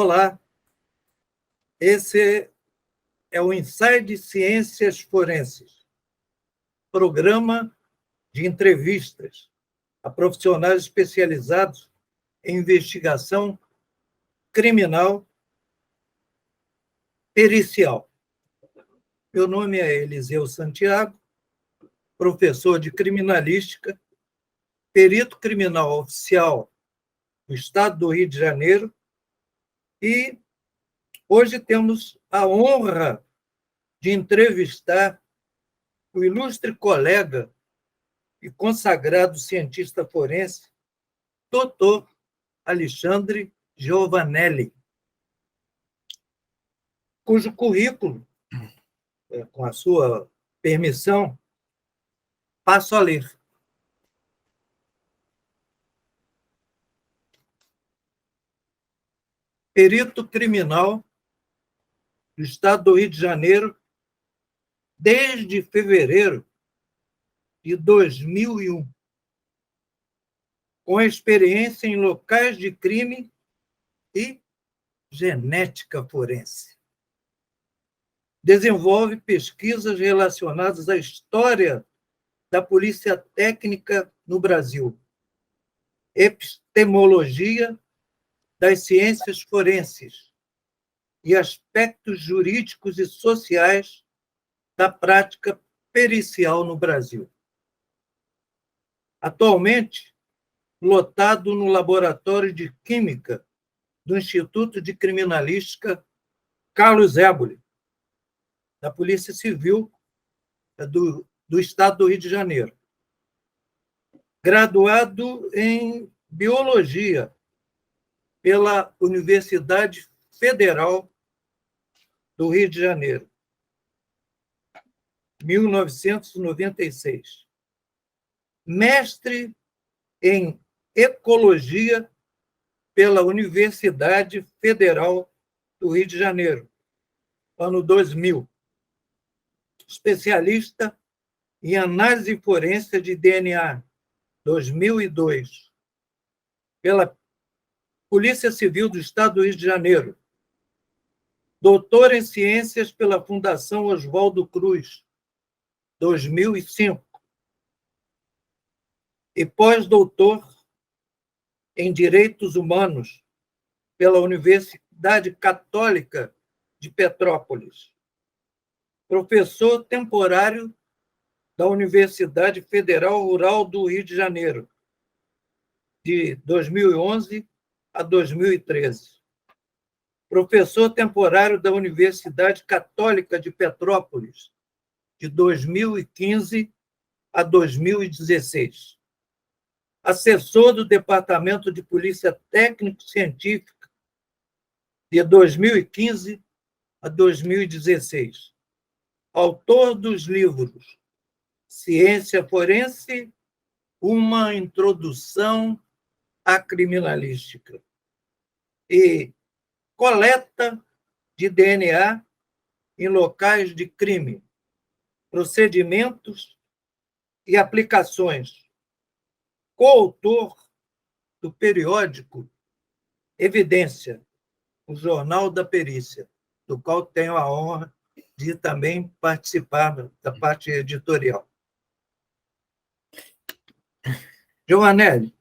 Olá, esse é o Inside Ciências Forenses, programa de entrevistas a profissionais especializados em investigação criminal pericial. Meu nome é Eliseu Santiago, professor de criminalística, perito criminal oficial do Estado do Rio de Janeiro, e hoje temos a honra de entrevistar o ilustre colega e consagrado cientista forense, Dr. Alexandre Giovanelli, cujo currículo, com a sua permissão, passo a ler. Perito criminal do Estado do Rio de Janeiro desde fevereiro de 2001, com experiência em locais de crime e genética forense. Desenvolve pesquisas relacionadas à história da polícia técnica no Brasil, epistemologia das ciências forenses e aspectos jurídicos e sociais da prática pericial no Brasil. Atualmente, lotado no Laboratório de Química do Instituto de Criminalística Carlos Éboli, da Polícia Civil do Estado do Rio de Janeiro. Graduado em Biologia pela Universidade Federal do Rio de Janeiro, 1996. Mestre em Ecologia pela Universidade Federal do Rio de Janeiro, ano 2000. Especialista em Análise Forense de DNA, 2002, pela Polícia Civil do Estado do Rio de Janeiro. Doutor em Ciências pela Fundação Oswaldo Cruz, 2005. E pós-doutor em Direitos Humanos pela Universidade Católica de Petrópolis. Professor temporário da Universidade Federal Rural do Rio de Janeiro, de 2011 a 2013. Professor temporário da Universidade Católica de Petrópolis, de 2015 a 2016. Assessor do Departamento de Polícia Técnico-Científica, de 2015 a 2016. Autor dos livros Ciência Forense, uma introdução à criminalística, e Coleta de DNA em locais de crime, procedimentos e aplicações. Coautor do periódico Evidência, o Jornal da Perícia, do qual tenho a honra de também participar da parte editorial. Giovanelli,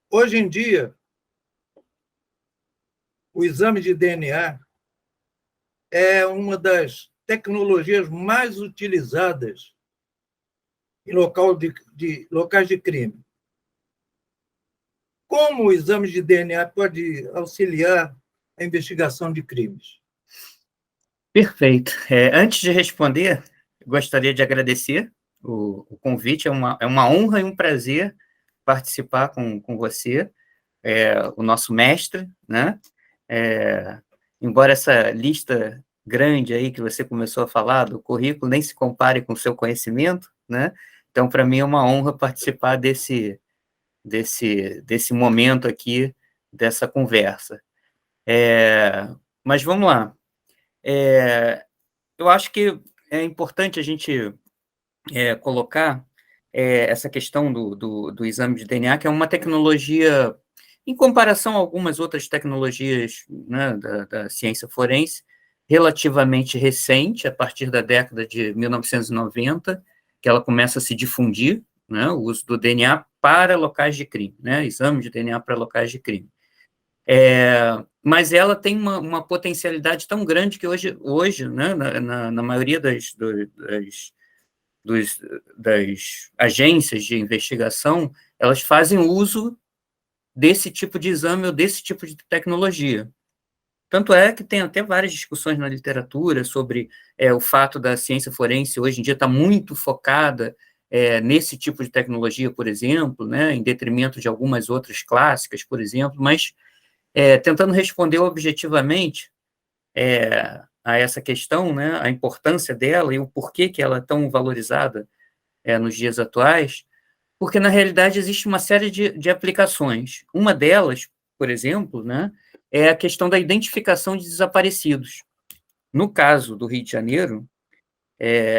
hoje em dia, o exame de DNA é uma das tecnologias mais utilizadas em locais de crime. Como o exame de DNA pode auxiliar a investigação de crimes? Perfeito. Antes de responder, gostaria de agradecer o convite. É uma honra e um prazer participar com você, o nosso mestre, né? Embora essa lista grande aí que você começou a falar do currículo nem se compare com o seu conhecimento, né? Então, para mim, é uma honra participar desse momento aqui, dessa conversa. Mas vamos lá. Eu acho que é importante a gente colocar essa questão do exame de DNA, que é uma tecnologia, em comparação a algumas outras tecnologias, né, da ciência forense, relativamente recente, a partir da década de 1990, que ela começa a se difundir, né, o uso do DNA para locais de crime, né, exame de DNA para locais de crime. Mas ela tem uma potencialidade tão grande que hoje né, na maioria das agências de investigação, elas fazem uso desse tipo de exame ou desse tipo de tecnologia. Tanto é que tem até várias discussões na literatura sobre o fato da ciência forense hoje em dia estar muito focada nesse tipo de tecnologia, por exemplo, né, em detrimento de algumas outras clássicas, por exemplo, mas tentando responder objetivamente a essa questão, né, a importância dela e o porquê que ela é tão valorizada nos dias atuais, porque, na realidade, existe uma série de aplicações. Uma delas, por exemplo, né, é a questão da identificação de desaparecidos. No caso do Rio de Janeiro,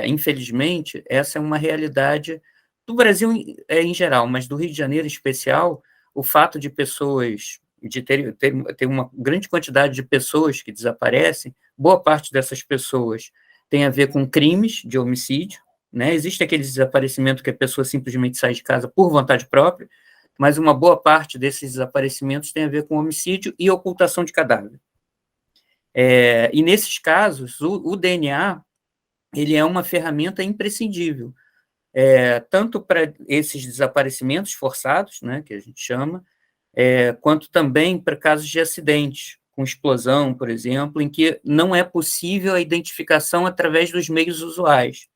infelizmente, essa é uma realidade do Brasil em geral, mas do Rio de Janeiro em especial, o fato de pessoas, de ter uma grande quantidade de pessoas que desaparecem, boa parte dessas pessoas tem a ver com crimes de homicídio, né? Existe aquele desaparecimento que a pessoa simplesmente sai de casa por vontade própria, mas uma boa parte desses desaparecimentos tem a ver com homicídio e ocultação de cadáver. E nesses casos, o DNA ele é uma ferramenta imprescindível, tanto para esses desaparecimentos forçados, né, que a gente chama, quanto também para casos de acidentes, com explosão, por exemplo, em que não é possível a identificação através dos meios usuais.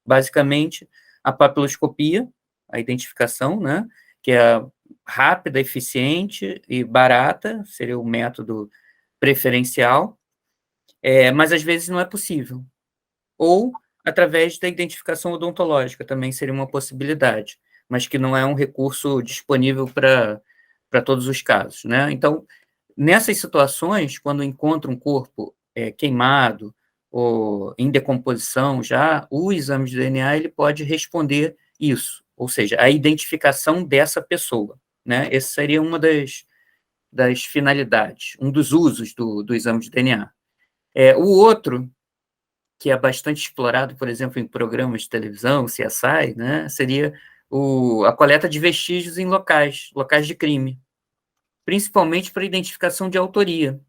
Basicamente, a papiloscopia, a identificação, né, que é rápida, eficiente e barata, seria o método preferencial, mas às vezes não é possível. Ou através da identificação odontológica, também seria uma possibilidade, mas que não é um recurso disponível para todos os casos, né? Então, nessas situações, quando encontra um corpo queimado ou em decomposição já, o exame de DNA ele pode responder isso, ou seja, a identificação dessa pessoa, né? Essa seria uma das finalidades, um dos usos do exame de DNA. O outro, que é bastante explorado, por exemplo, em programas de televisão, CSI, né, seria a coleta de vestígios em locais de crime, principalmente para identificação de autoria.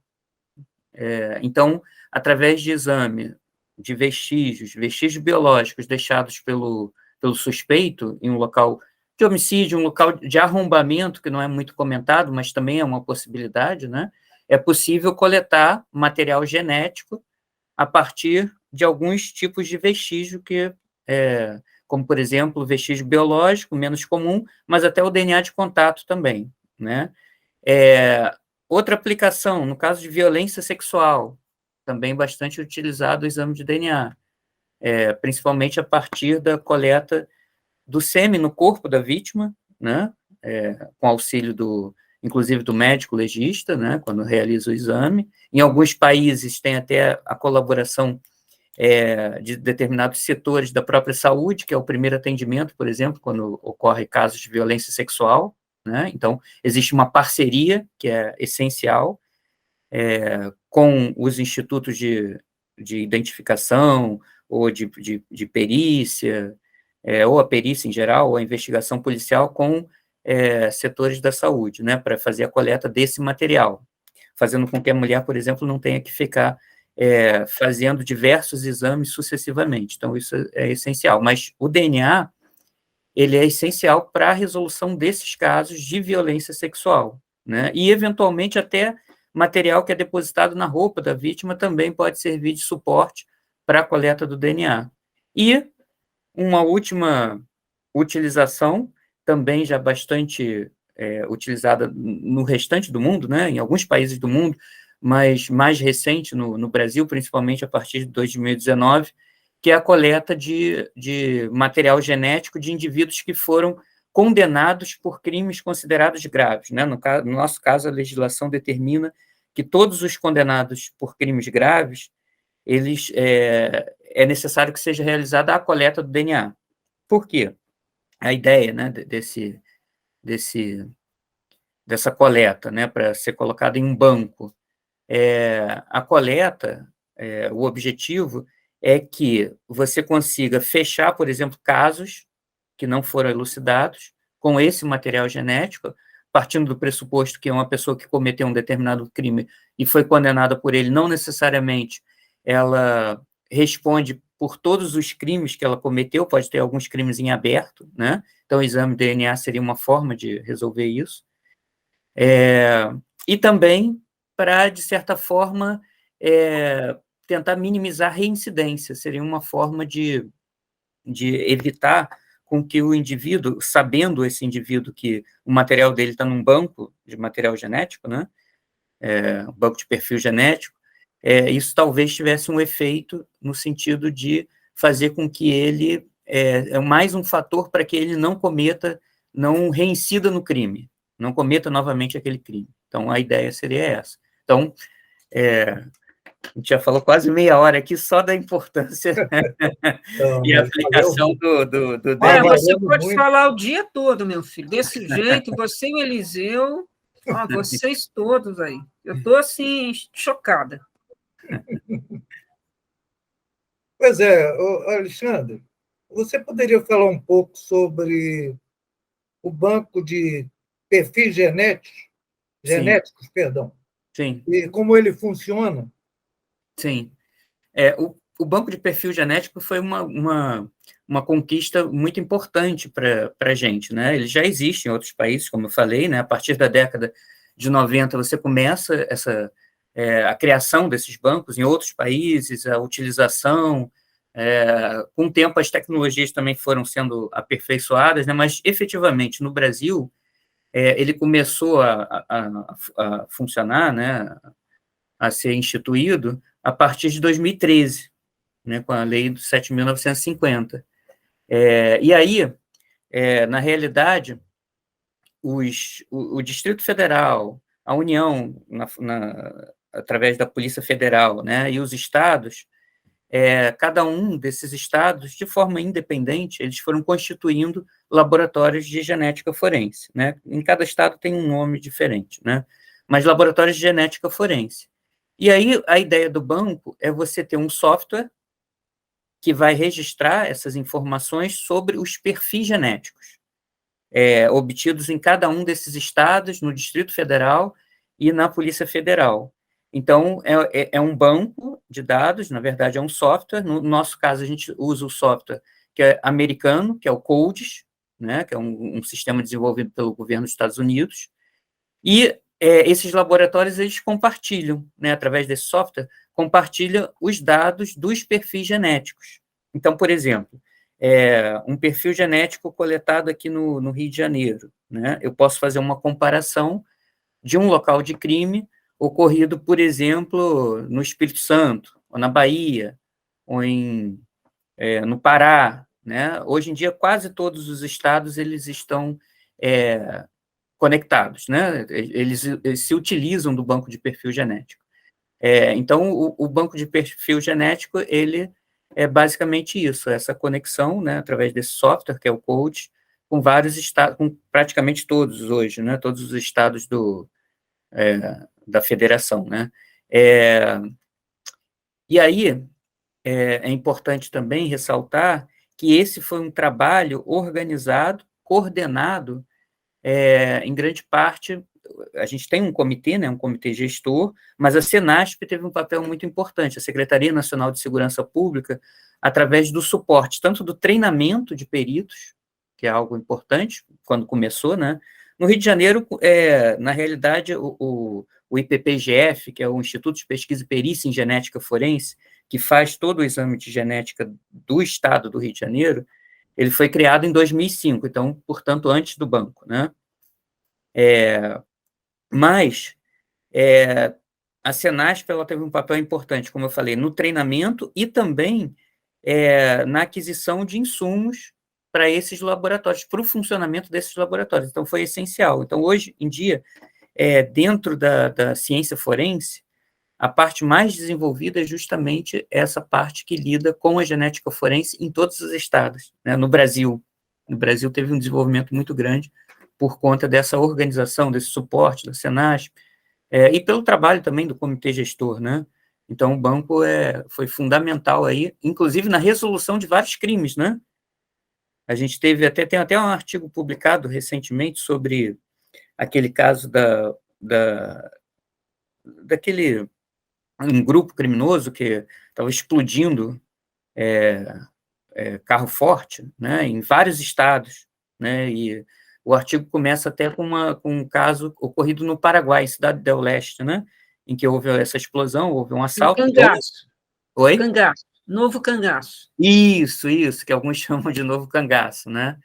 Então, através de exame de vestígios biológicos deixados pelo suspeito em um local de homicídio, um local de arrombamento, que não é muito comentado, mas também é uma possibilidade, né, é possível coletar material genético a partir de alguns tipos de vestígio como, por exemplo, o vestígio biológico, menos comum, mas até o DNA de contato também, né? Outra aplicação, no caso de violência sexual, também bastante utilizado o exame de DNA, principalmente a partir da coleta do sêmen no corpo da vítima, né? Com auxílio inclusive do médico legista, né? Quando realiza o exame. Em alguns países tem até a colaboração de determinados setores da própria saúde, que é o primeiro atendimento, por exemplo, quando ocorre casos de violência sexual, né? Então, existe uma parceria que é essencial com os institutos de identificação ou de perícia, ou a perícia em geral, ou a investigação policial com setores da saúde, né, para fazer a coleta desse material, fazendo com que a mulher, por exemplo, não tenha que ficar fazendo diversos exames sucessivamente. Então, isso é essencial. Mas o DNA, ele é essencial para a resolução desses casos de violência sexual, né? E, eventualmente, até material que é depositado na roupa da vítima também pode servir de suporte para a coleta do DNA. E uma última utilização, também já bastante utilizada no restante do mundo, né? Em alguns países do mundo, mas mais recente no Brasil, principalmente a partir de 2019, que é a coleta de material genético de indivíduos que foram condenados por crimes considerados graves, né? No nosso caso, a legislação determina que todos os condenados por crimes graves, é necessário que seja realizada a coleta do DNA. Por quê? a ideia, né, dessa coleta, né, para ser colocada em um banco. A coleta, o objetivo é que você consiga fechar, por exemplo, casos que não foram elucidados com esse material genético, partindo do pressuposto que é uma pessoa que cometeu um determinado crime e foi condenada por ele, não necessariamente ela responde por todos os crimes que ela cometeu, pode ter alguns crimes em aberto, né? Então, o exame de DNA seria uma forma de resolver isso. E também para, de certa forma, tentar minimizar a reincidência, seria uma forma de evitar com que o indivíduo, sabendo esse indivíduo que o material dele está num banco de material genético, né, um banco de perfil genético, isso talvez tivesse um efeito no sentido de fazer com que ele, mais um fator para que ele não reincida no crime, não cometa novamente aquele crime. Então, a ideia seria essa. Então, a gente já falou quase meia hora aqui só da importância Não, e mas aplicação do Olha, tá DNA. você valendo pode muito. falar o dia todo, meu filho. Desse jeito, você e o Eliseu, vocês todos aí. Eu estou, assim, chocada. Pois é, Alexandre, você poderia falar um pouco sobre o banco de perfis Sim, perdão, sim, e como ele funciona? sim. O banco de perfil genético foi uma conquista muito importante para a gente, né? Ele já existe em outros países, como eu falei, né? A partir da década de 90, você começa a criação desses bancos em outros países, a utilização. Com o tempo, as tecnologias também foram sendo aperfeiçoadas, né? Mas, efetivamente, no Brasil, ele começou a funcionar, né? A ser instituído a partir de 2013, né, com a Lei 7.950. E aí, na realidade, o Distrito Federal, a União, através da Polícia Federal, né, e os estados, cada um desses estados, de forma independente, eles foram constituindo laboratórios de genética forense. Né? Em cada estado tem um nome diferente, né? Mas laboratórios de genética forense. E aí, a ideia do banco é você ter um software que vai registrar essas informações sobre os perfis genéticos, obtidos em cada um desses estados, no Distrito Federal e na Polícia Federal. Então, é um banco de dados, na verdade, é um software. No nosso caso, a gente usa o software que é americano, que é o CODES, né, que é um sistema desenvolvido pelo governo dos Estados Unidos, e esses laboratórios, eles compartilham, né, através desse software, compartilham os dados dos perfis genéticos. Então, por exemplo, um perfil genético coletado aqui no Rio de Janeiro, né, eu posso fazer uma comparação de um local de crime ocorrido, por exemplo, no Espírito Santo, ou na Bahia, ou no Pará, né? Hoje em dia, quase todos os estados eles estão conectados, né? Eles se utilizam do banco de perfil genético. Então, o banco de perfil genético, ele é basicamente isso, essa conexão, né, através desse software, que é o CODES, com vários estados, com praticamente todos hoje, né, todos os estados da federação, né. E aí, é importante também ressaltar que esse foi um trabalho organizado, coordenado, em grande parte, a gente tem um comitê, né, um comitê gestor, mas a Senasp teve um papel muito importante, a Secretaria Nacional de Segurança Pública, através do suporte, tanto do treinamento de peritos, que é algo importante, quando começou, né? No Rio de Janeiro, na realidade, o IPPGF, que é o Instituto de Pesquisa e Perícia em Genética Forense, que faz todo o exame de genética do estado do Rio de Janeiro, ele foi criado em 2005, então, portanto, antes do banco, né? Mas a Senasp ela teve um papel importante, como eu falei, no treinamento e também na aquisição de insumos para esses laboratórios, para o funcionamento desses laboratórios. Então, foi essencial. Então, hoje em dia, dentro da ciência forense, a parte mais desenvolvida é justamente essa parte que lida com a genética forense em todos os estados, né, no Brasil, no Brasil teve um desenvolvimento muito grande por conta dessa organização, desse suporte da Senasp, e pelo trabalho também do comitê gestor, né? Então, o banco foi fundamental aí, inclusive na resolução de vários crimes, né? A gente tem até um artigo publicado recentemente sobre aquele caso daquele um grupo criminoso que estava explodindo carro forte, né, em vários estados, né, e o artigo começa até com um caso ocorrido no Paraguai, Cidade del Leste, né, em que houve essa explosão, houve um Um assalto. cangaço. Oi? Cangaço. Novo cangaço. Isso, que alguns chamam de novo cangaço, né?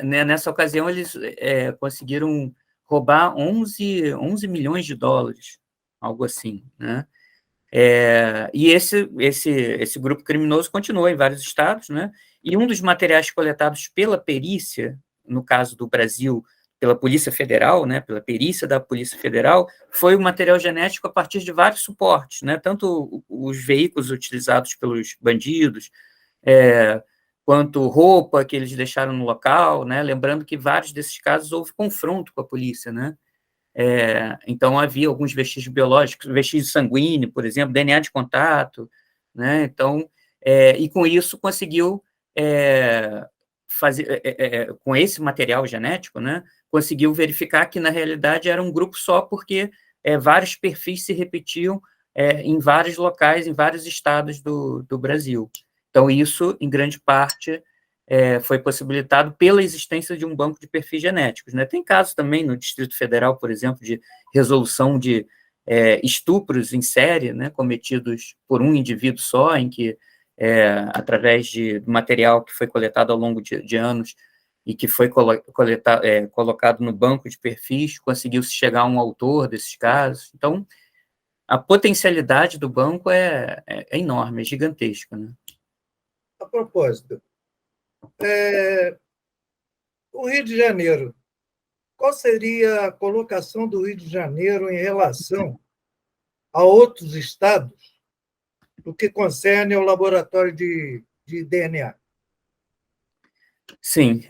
Nessa ocasião eles conseguiram roubar 11 milhões de dólares, algo assim, né? E esse grupo criminoso continuou em vários estados, né? E um dos materiais coletados pela perícia, no caso do Brasil, pela Polícia Federal, né? Pela perícia da Polícia Federal, foi o material genético a partir de vários suportes, né? Tanto os veículos utilizados pelos bandidos, quanto roupa que eles deixaram no local, né? Lembrando que vários desses casos houve confronto com a polícia, né? Então, havia alguns vestígios biológicos, vestígio sanguíneo, por exemplo, DNA de contato, né? Então, e com isso conseguiu fazer, com esse material genético, né? Conseguiu verificar que, na realidade, era um grupo só, porque vários perfis se repetiam em vários locais, em vários estados do Brasil. Então, isso, em grande parte, foi possibilitado pela existência de um banco de perfis genéticos, né? Tem casos também no Distrito Federal, por exemplo, de resolução de estupros em série, né, cometidos por um indivíduo só, em que, através de material que foi coletado ao longo de anos e que foi colocado no banco de perfis, conseguiu-se chegar a um autor desses casos. Então, a potencialidade do banco é enorme, é gigantesca, né? A propósito, o Rio de Janeiro, qual seria a colocação do Rio de Janeiro em relação a outros estados no que concerne ao laboratório de DNA? Sim,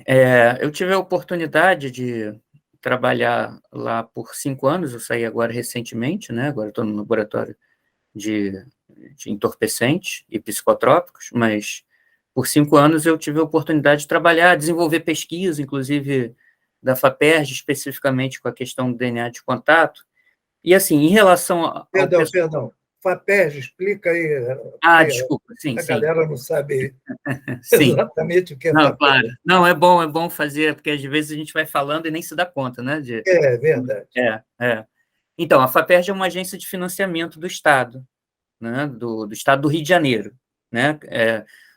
eu tive a oportunidade de trabalhar lá por 5 anos, eu saí agora recentemente, né? Agora estou no laboratório de entorpecentes e psicotrópicos, mas por 5 anos eu tive a oportunidade de trabalhar, desenvolver pesquisa, inclusive da FAPERJ, especificamente com a questão do DNA de contato. E, assim, em relação ao... Perdão. FAPERJ, explica aí. Desculpa, sim. A galera não sabe sim. exatamente o que é Não, FAPERJ. claro. Não, é bom fazer, porque às vezes a gente vai falando e nem se dá conta, né? É verdade. Então, a FAPERJ é uma agência de financiamento do Estado, né? Do Estado do Rio de Janeiro, né?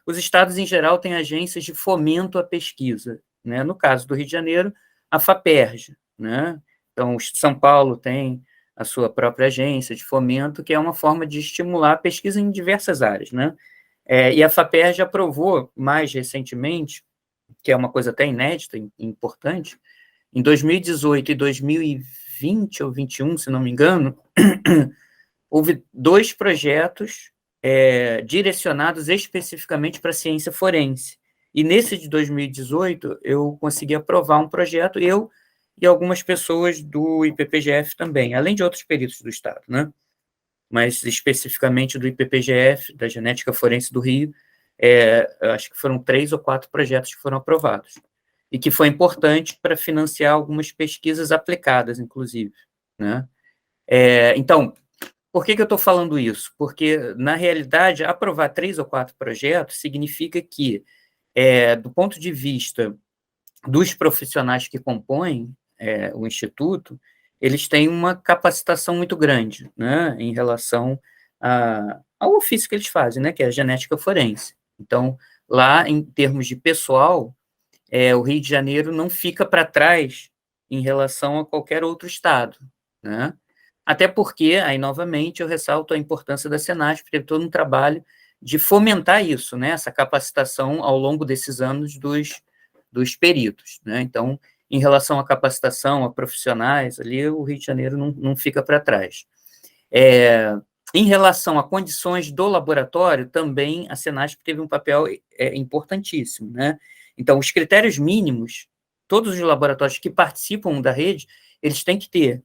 Os estados, em geral, têm agências de fomento à pesquisa, né? No caso do Rio de Janeiro, a FAPERJ, né? Então, São Paulo tem a sua própria agência de fomento, que é uma forma de estimular a pesquisa em diversas áreas, né? E a FAPERJ aprovou, mais recentemente, que é uma coisa até inédita e importante, em 2018 e 2020 ou 2021, se não me engano, houve 2 projetos direcionados especificamente para a ciência forense. E nesse de 2018, eu consegui aprovar um projeto, eu e algumas pessoas do IPPGF também, além de outros peritos do Estado, né? Mas especificamente do IPPGF, da Genética Forense do Rio, eu acho que foram 3 ou 4 projetos que foram aprovados, e que foi importante para financiar algumas pesquisas aplicadas, inclusive, né? Então, por que eu estou falando isso? Porque, na realidade, aprovar 3 ou 4 projetos significa que, do ponto de vista dos profissionais que compõem o Instituto, eles têm uma capacitação muito grande, né, em relação ao ofício que eles fazem, né, que é a genética forense. Então, lá, em termos de pessoal, o Rio de Janeiro não fica para trás em relação a qualquer outro estado, né? Até porque, aí, novamente, eu ressalto a importância da Senasp, porque teve todo um trabalho de fomentar isso, né, essa capacitação ao longo desses anos dos peritos, né? Então, em relação à capacitação, a profissionais, ali o Rio de Janeiro não fica para trás. Em relação a condições do laboratório, também a Senasp teve um papel importantíssimo, né? Então, os critérios mínimos, todos os laboratórios que participam da rede, eles têm que ter,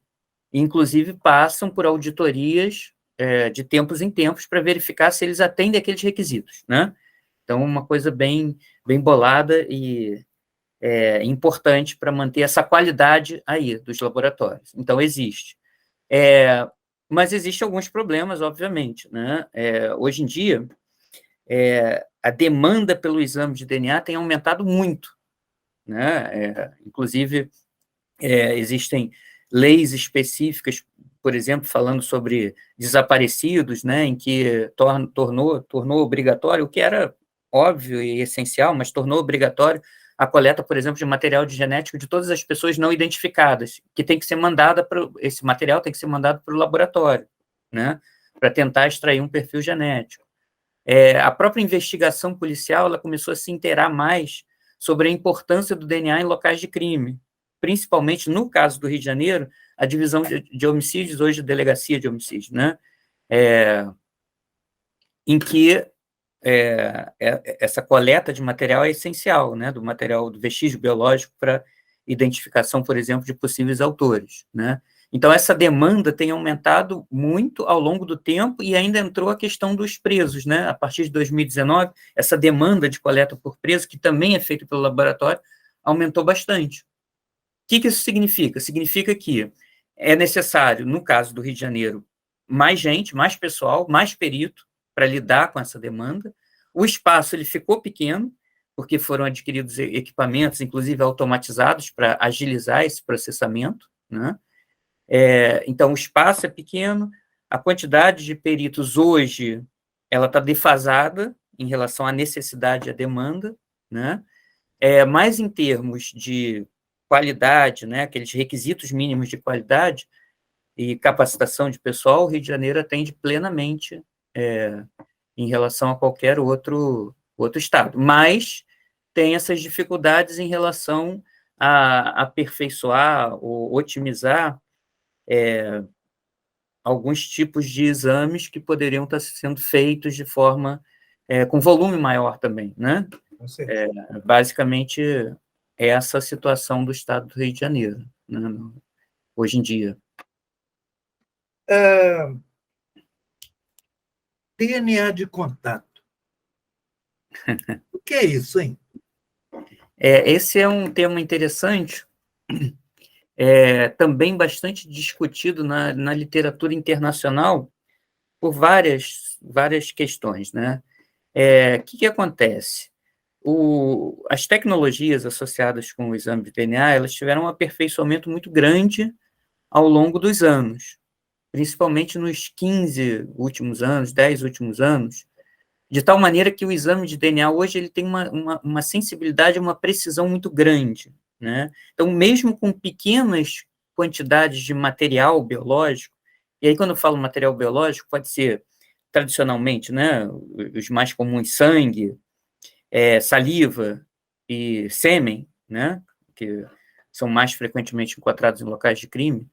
inclusive passam por auditorias de tempos em tempos para verificar se eles atendem aqueles requisitos, né? Então, uma coisa bem bolada e importante para manter essa qualidade aí dos laboratórios. Então, existe. Mas existem alguns problemas, obviamente, né? Hoje em dia, a demanda pelo exame de DNA tem aumentado muito, né? Inclusive, existem leis específicas, por exemplo, falando sobre desaparecidos, né, em que tornou obrigatório, o que era óbvio e essencial, mas tornou obrigatório a coleta, por exemplo, de material genético de todas as pessoas não identificadas, que tem que ser mandada esse material tem que ser mandado para o laboratório, né, para tentar extrair um perfil genético. A própria investigação policial ela começou a se inteirar mais sobre a importância do DNA em locais de crime, principalmente no caso do Rio de Janeiro, a divisão de homicídios, hoje a delegacia de homicídios, né? Em que essa coleta de material é essencial, né? Do material do vestígio biológico para identificação, por exemplo, de possíveis autores, né? Então, essa demanda tem aumentado muito ao longo do tempo e ainda entrou a questão dos presos, né? A partir de 2019, essa demanda de coleta por preso, que também é feita pelo laboratório, aumentou bastante. O que isso significa? Significa que é necessário, no caso do Rio de Janeiro, mais gente, mais pessoal, mais perito para lidar com essa demanda. O espaço ele ficou pequeno, porque foram adquiridos equipamentos, inclusive automatizados, para agilizar esse processamento, né? Então, o espaço é pequeno, a quantidade de peritos hoje ela está defasada em relação à necessidade e à demanda, né? Mas em termos de qualidade, né, aqueles requisitos mínimos de qualidade e capacitação de pessoal, o Rio de Janeiro atende plenamente em relação a qualquer outro estado. Mas tem essas dificuldades em relação a aperfeiçoar ou otimizar alguns tipos de exames que poderiam estar sendo feitos de forma com volume maior também, né? Basicamente, essa situação do estado do Rio de Janeiro, né, hoje em dia. DNA de contato. O que é isso, hein? Esse é um tema interessante, também bastante discutido na literatura internacional por várias questões, né? O que acontece? As tecnologias associadas com o exame de DNA, elas tiveram um aperfeiçoamento muito grande ao longo dos anos, principalmente nos 15 últimos anos, 10 últimos anos, de tal maneira que o exame de DNA hoje ele tem uma sensibilidade, uma precisão muito grande, né? Então, mesmo com pequenas quantidades de material biológico, e aí quando eu falo material biológico, pode ser, tradicionalmente, né, os mais comuns, sangue, saliva e sêmen, né, que são mais frequentemente encontrados em locais de crime,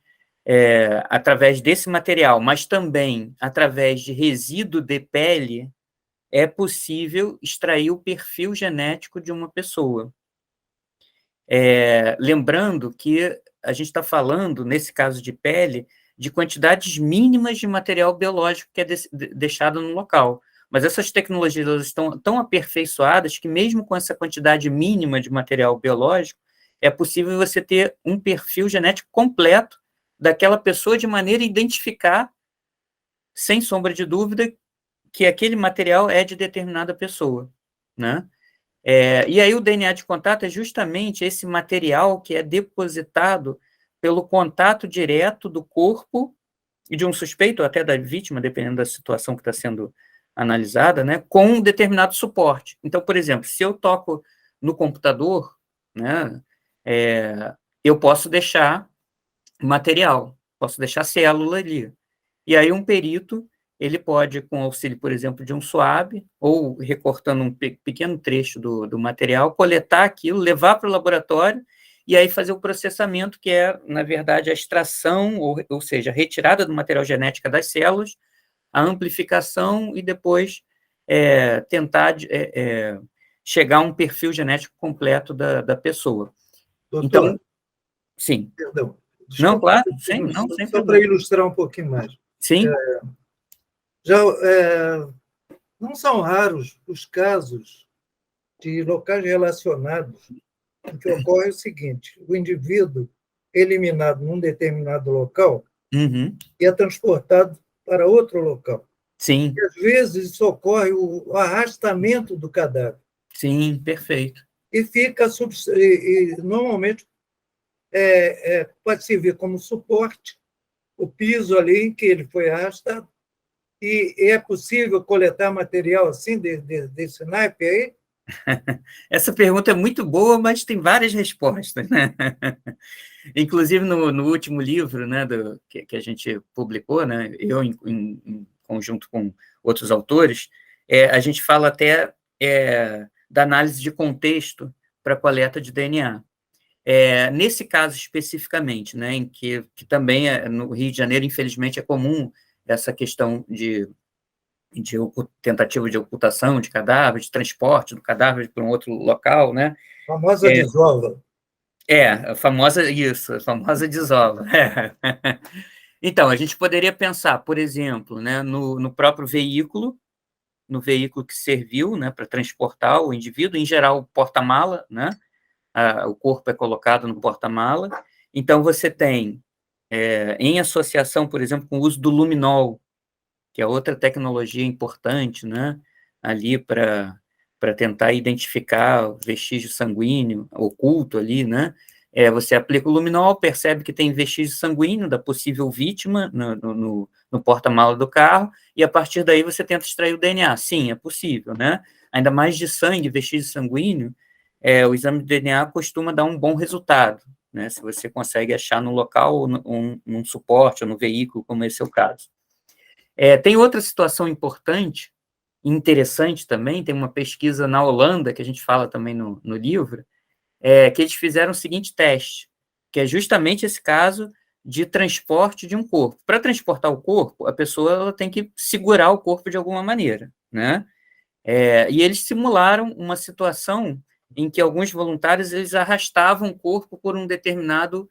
através desse material, mas também através de resíduo de pele, é possível extrair o perfil genético de uma pessoa. Lembrando que a gente está falando, nesse caso de pele, de quantidades mínimas de material biológico que é deixado no local. Mas essas tecnologias elas estão tão aperfeiçoadas que, mesmo com essa quantidade mínima de material biológico, é possível você ter um perfil genético completo daquela pessoa de maneira a identificar, sem sombra de dúvida, que aquele material é de determinada pessoa, né? E aí o DNA de contato é justamente esse material que é depositado pelo contato direto do corpo e de um suspeito, ou até da vítima, dependendo da situação que está sendo analisada, né, com um determinado suporte. Então, por exemplo, se eu toco no computador, né, eu posso deixar material, posso deixar célula ali. E aí um perito, ele pode, com auxílio, por exemplo, de um SWAB, ou recortando um pequeno trecho do material, coletar aquilo, levar para o laboratório, e aí fazer o processamento, que é, na verdade, a extração, ou seja, a retirada do material genético das células, a amplificação e depois tentar chegar a um perfil genético completo da pessoa. Doutor, Então, sim. perdão. Não, Desculpa, claro, sem só problema. para ilustrar um pouquinho mais. Sim. Não são raros os casos de locais relacionados em que ocorre o seguinte: o indivíduo eliminado num determinado local Uhum. e é transportado para outro local. Sim. E, às vezes, isso ocorre o arrastamento do cadáver. Sim, perfeito. E fica, normalmente, pode servir como suporte o piso ali em que ele foi arrastado. E é possível coletar material assim, desse naipe aí? Essa pergunta é muito boa, mas tem várias respostas, né? Inclusive, no último livro, né, que a gente publicou, né, eu em conjunto com outros autores, a gente fala até da análise de contexto para a coleta de DNA. Nesse caso especificamente, né, em que também no Rio de Janeiro, infelizmente, é comum essa questão de tentativa de ocultação de cadáver, de transporte do cadáver para um outro local, né? A famosa desova. A famosa desova. Então, a gente poderia pensar, por exemplo, né, no próprio veículo, no veículo que serviu, né, para transportar o indivíduo, em geral, o porta-mala, né? O corpo é colocado no porta-mala. Então, você tem, em associação, por exemplo, com o uso do luminol, que é outra tecnologia importante, né, ali para tentar identificar o vestígio sanguíneo oculto ali, né, você aplica o luminol, percebe que tem vestígio sanguíneo da possível vítima no porta-mala do carro, e a partir daí você tenta extrair o DNA. Sim, é possível, né, ainda mais de sangue, vestígio sanguíneo, o exame de DNA costuma dar um bom resultado, né, se você consegue achar no local, ou num suporte, ou no veículo, como esse é o caso. Tem outra situação importante, interessante também, tem uma pesquisa na Holanda, que a gente fala também no livro, que eles fizeram o seguinte teste, que é justamente esse caso de transporte de um corpo. Para transportar o corpo, a pessoa ela tem que segurar o corpo de alguma maneira, né? E eles simularam uma situação em que alguns voluntários eles arrastavam o corpo por um determinado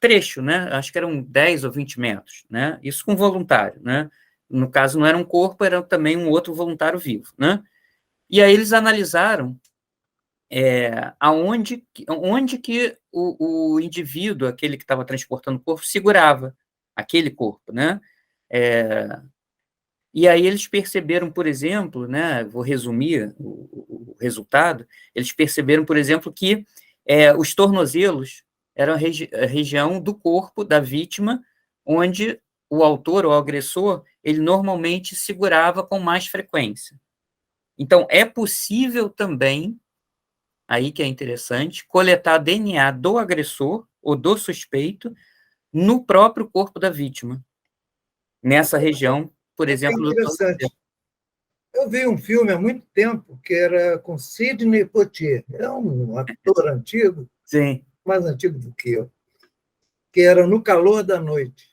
trecho, né? Acho que eram 10 ou 20 metros, né? Isso com voluntário, né? No caso, não era um corpo, era também um outro voluntário vivo, né? E aí eles analisaram onde que o indivíduo, aquele que estava transportando o corpo, segurava aquele corpo, né? E aí eles perceberam, por exemplo, né? Vou resumir o resultado. Eles perceberam, por exemplo, que os tornozelos eram a região do corpo da vítima onde o autor ou o agressor ele normalmente segurava com mais frequência. Então, é possível também, aí que é interessante, coletar DNA do agressor ou do suspeito no próprio corpo da vítima, nessa região, por exemplo, do interessante. Eu vi um filme há muito tempo que era com Sidney Poitier. É um ator antigo, Sim. mais antigo do que eu, que era No Calor da Noite.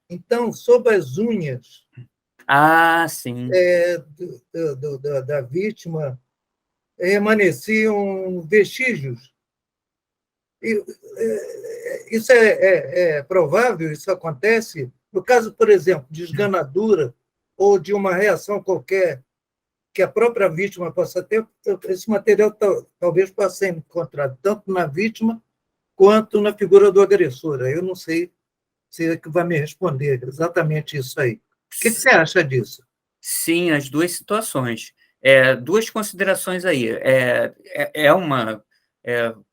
Então, sob as unhas sim. Da vítima, permaneciam vestígios. Isso é provável? Isso acontece? No caso, por exemplo, de esganadura ou de uma reação qualquer que a própria vítima possa ter, esse material talvez possa ser encontrado tanto na vítima quanto na figura do agressor. Eu não sei se é que vai me responder exatamente isso aí. O que você acha disso? Sim, as duas situações. Duas considerações aí.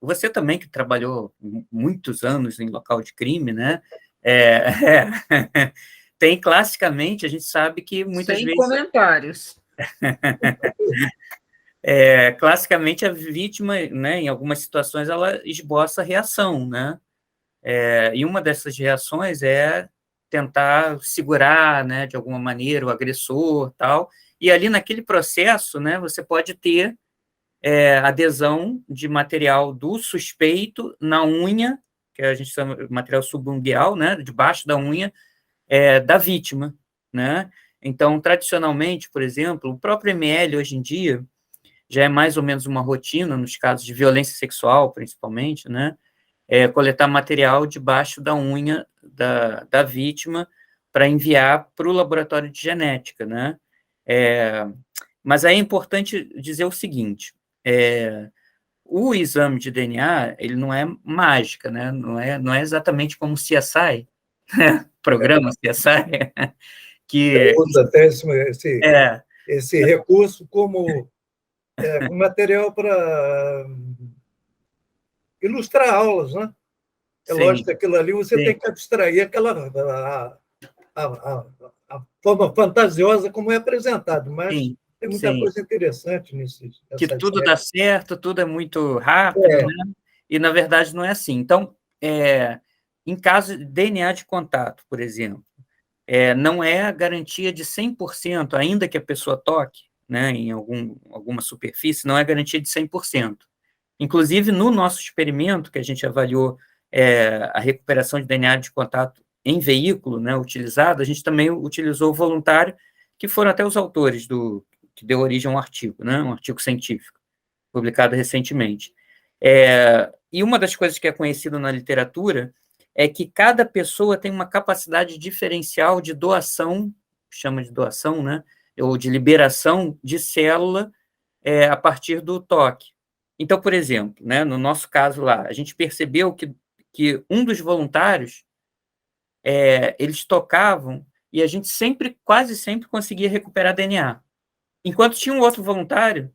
Você também que trabalhou muitos anos em local de crime, né? Tem classicamente, a gente sabe que muitas vezes... Sem comentários. Classicamente a vítima, né, em algumas situações, ela esboça reação, né? E uma dessas reações é tentar segurar, né, de alguma maneira o agressor, tal. E ali naquele processo, né, você pode ter adesão de material do suspeito na unha, que a gente chama de material subungueal, né, debaixo da unha da vítima. né? Então, tradicionalmente, por exemplo, o próprio ML, hoje em dia, já é mais ou menos uma rotina, nos casos de violência sexual, principalmente, né? Coletar material debaixo da unha da vítima para enviar para o laboratório de genética, né? Mas aí é importante dizer o seguinte, o exame de DNA, ele não é mágica, né? Não é exatamente como o CSI, programa CSI, que Usa até esse, é, esse recurso como um material para ilustrar aulas, né? É sim, lógico que aquilo ali você sim, tem que abstrair a forma fantasiosa como é apresentado, mas sim, tem muita sim. coisa interessante Que nessas tudo dá séries. certo, tudo é muito rápido, né? E, na verdade, não é assim. Então, em caso de DNA de contato, por exemplo, não é a garantia de 100%, ainda que a pessoa toque, né, em alguma superfície, não é garantia de 100%. Inclusive, no nosso experimento, que a gente avaliou a recuperação de DNA de contato em veículo, né, utilizado, a gente também utilizou voluntário, que foram até os autores que deu origem a um artigo, né, um artigo científico, publicado recentemente. E uma das coisas que é conhecido na literatura é que cada pessoa tem uma capacidade diferencial de doação, chama de doação, né, ou de liberação de célula a partir do toque. Então, por exemplo, né, no nosso caso lá, a gente percebeu que um dos voluntários, eles tocavam e a gente quase sempre conseguia recuperar DNA. Enquanto tinha um outro voluntário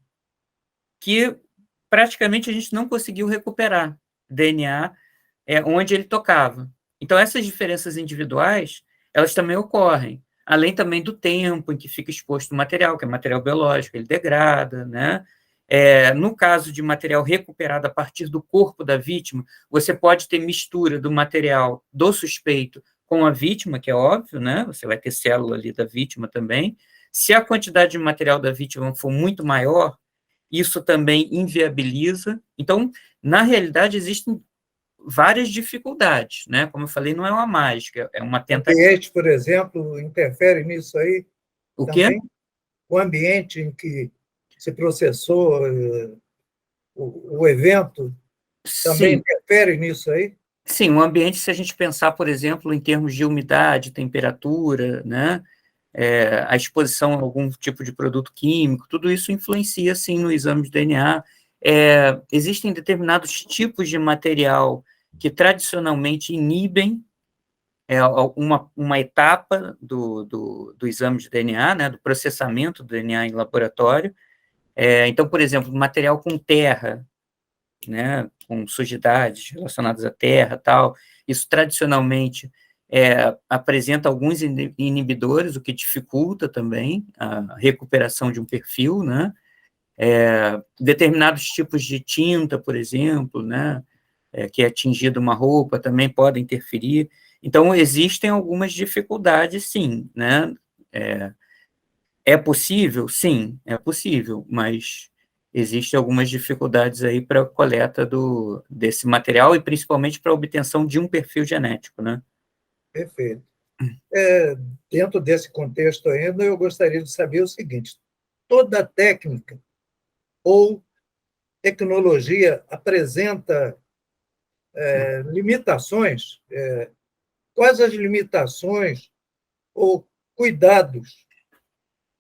que praticamente a gente não conseguiu recuperar DNA onde ele tocava. Então, essas diferenças individuais, elas também ocorrem, além também do tempo em que fica exposto o material, que é material biológico, ele degrada, né? No caso de material recuperado a partir do corpo da vítima, você pode ter mistura do material do suspeito com a vítima, que é óbvio, né? Você vai ter célula ali da vítima também. Se a quantidade de material da vítima for muito maior, isso também inviabiliza. Então, na realidade, existem várias dificuldades, né? Como eu falei, não é uma mágica, é uma O tentativa. ambiente, por exemplo, interfere nisso aí O quê? também? O ambiente em que se processou o evento também Sim, interfere nisso aí? sim, o ambiente, se a gente pensar, por exemplo, em termos de umidade, temperatura, né? A exposição a algum tipo de produto químico, tudo isso influencia, sim, no exame de DNA. Existem determinados tipos de material que tradicionalmente inibem uma etapa do exame de DNA, né, do processamento do DNA em laboratório. Então, por exemplo, material com terra, né, com sujidades relacionadas à terra, tal, isso tradicionalmente apresenta alguns inibidores, o que dificulta também a recuperação de um perfil, né? Determinados tipos de tinta, por exemplo, né, que é atingida uma roupa, também podem interferir. Então, existem algumas dificuldades, sim, né? É possível? Sim, é possível, mas existem algumas dificuldades aí para a coleta desse material e principalmente para a obtenção de um perfil genético, né? Perfeito. Dentro desse contexto ainda, eu gostaria de saber o seguinte: toda técnica ou tecnologia apresenta limitações? Quais as limitações ou cuidados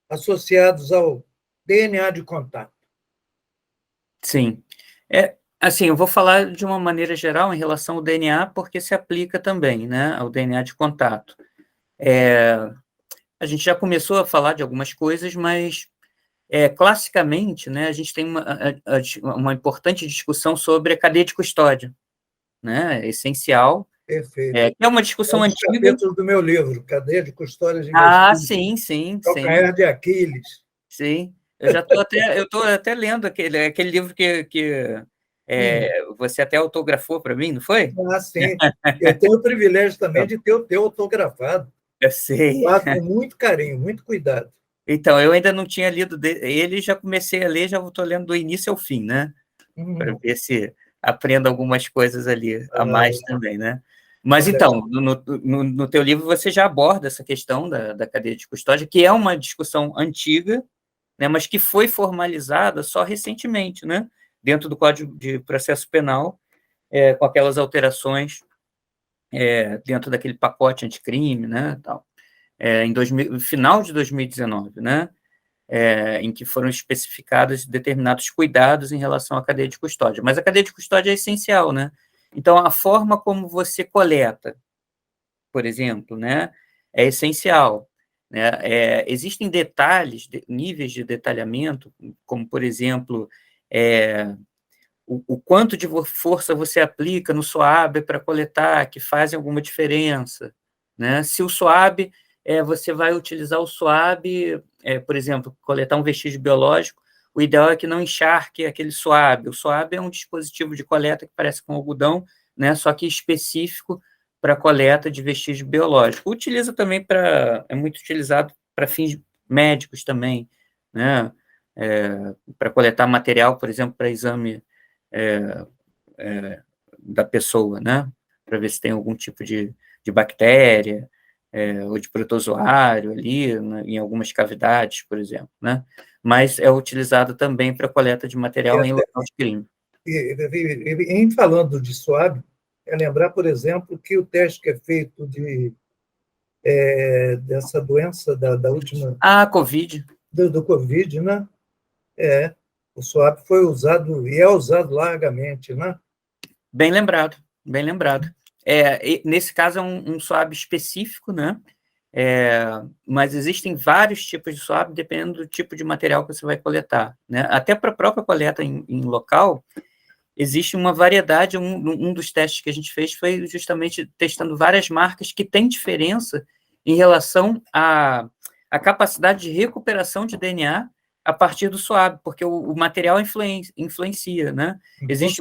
associados ao DNA de contato? Sim. Assim, eu vou falar de uma maneira geral em relação ao DNA, porque se aplica também, né, ao DNA de contato. A gente já começou a falar de algumas coisas, mas classicamente, né, a gente tem uma importante discussão sobre a cadeia de custódia, né, essencial, Perfeito. que é uma É um discussão dos antiga. capítulos do meu livro, Cadeia de Custódia de Ah, Investigação, sim, sim, sim, calcanhar de Aquiles. sim. Eu estou até lendo aquele livro que você até autografou para mim, não foi? Sim. Eu tenho o privilégio também de ter o teu autografado. Eu sei. Guardo com muito carinho, muito cuidado. Então, eu ainda não tinha lido ele, já comecei a ler, já estou lendo do início ao fim, né? Para ver se aprendo algumas coisas ali a mais também, né? Mas, então, no teu livro você já aborda essa questão da cadeia de custódia, que é uma discussão antiga, né, mas que foi formalizada só recentemente, né, dentro do Código de Processo Penal, com aquelas alterações dentro daquele pacote anticrime, né, tal, no final de 2019, né, em que foram especificados determinados cuidados em relação à cadeia de custódia. Mas a cadeia de custódia é essencial, né? Então, a forma como você coleta, por exemplo, né, é essencial, né? Existem detalhes, níveis de detalhamento, como, por exemplo, o quanto de força você aplica no SOAB para coletar, que fazem alguma diferença, né? Se o SOAB, você vai utilizar o SOAB, por exemplo, coletar um vestígio biológico, o ideal é que não encharque aquele SOAB. O SOAB é um dispositivo de coleta que parece com algodão, né? Só que específico para coleta de vestígio biológico. É muito utilizado para fins médicos também, né? Para coletar material, por exemplo, para exame da pessoa, né? Para ver se tem algum tipo de bactéria ou de protozoário ali, né, em algumas cavidades, por exemplo, né? Mas é utilizado também para coleta de material em local de crime. Em falando de SWAB, é lembrar, por exemplo, que o teste que é feito dessa doença da última... Covid. Do Covid, né? O SWAB foi usado, e é usado largamente, né? Bem lembrado, bem lembrado. Nesse caso é um SWAB específico, né? Mas existem vários tipos de SWAB, dependendo do tipo de material que você vai coletar, né? Até para a própria coleta em local, existe uma variedade. Um dos testes que a gente fez foi justamente testando várias marcas que têm diferença em relação à capacidade de recuperação de DNA a partir do SWAB, porque o material influencia, né? Existe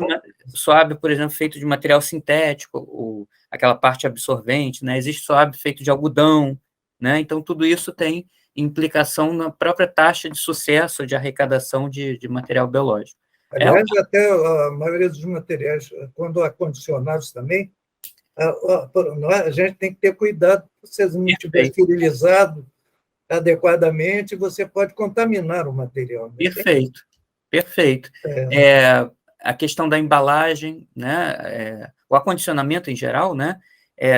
SWAB, por exemplo, feito de material sintético, aquela parte absorvente, né? Existe SWAB feito de algodão, né? Então, tudo isso tem implicação na própria taxa de sucesso de arrecadação de material biológico. Aliás, até a maioria dos materiais, quando acondicionados também, a gente tem que ter cuidado, se não estiver esterilizado adequadamente, você pode contaminar o material. Né? Perfeito, perfeito. A questão da embalagem, né? O acondicionamento em geral, né?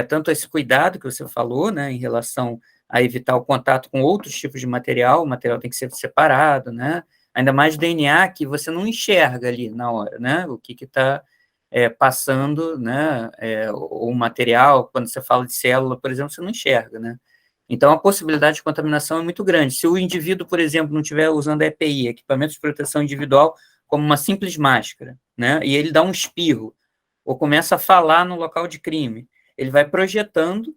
Tanto esse cuidado que você falou, né? Em relação a evitar o contato com outros tipos de material, o material tem que ser separado, né? Ainda mais DNA, que você não enxerga ali na hora, né? O que está passando, né? O material, quando você fala de célula, por exemplo, você não enxerga, né? Então, a possibilidade de contaminação é muito grande. Se o indivíduo, por exemplo, não estiver usando EPI, equipamento de proteção individual, como uma simples máscara, né? E ele dá um espirro, ou começa a falar no local de crime, ele vai projetando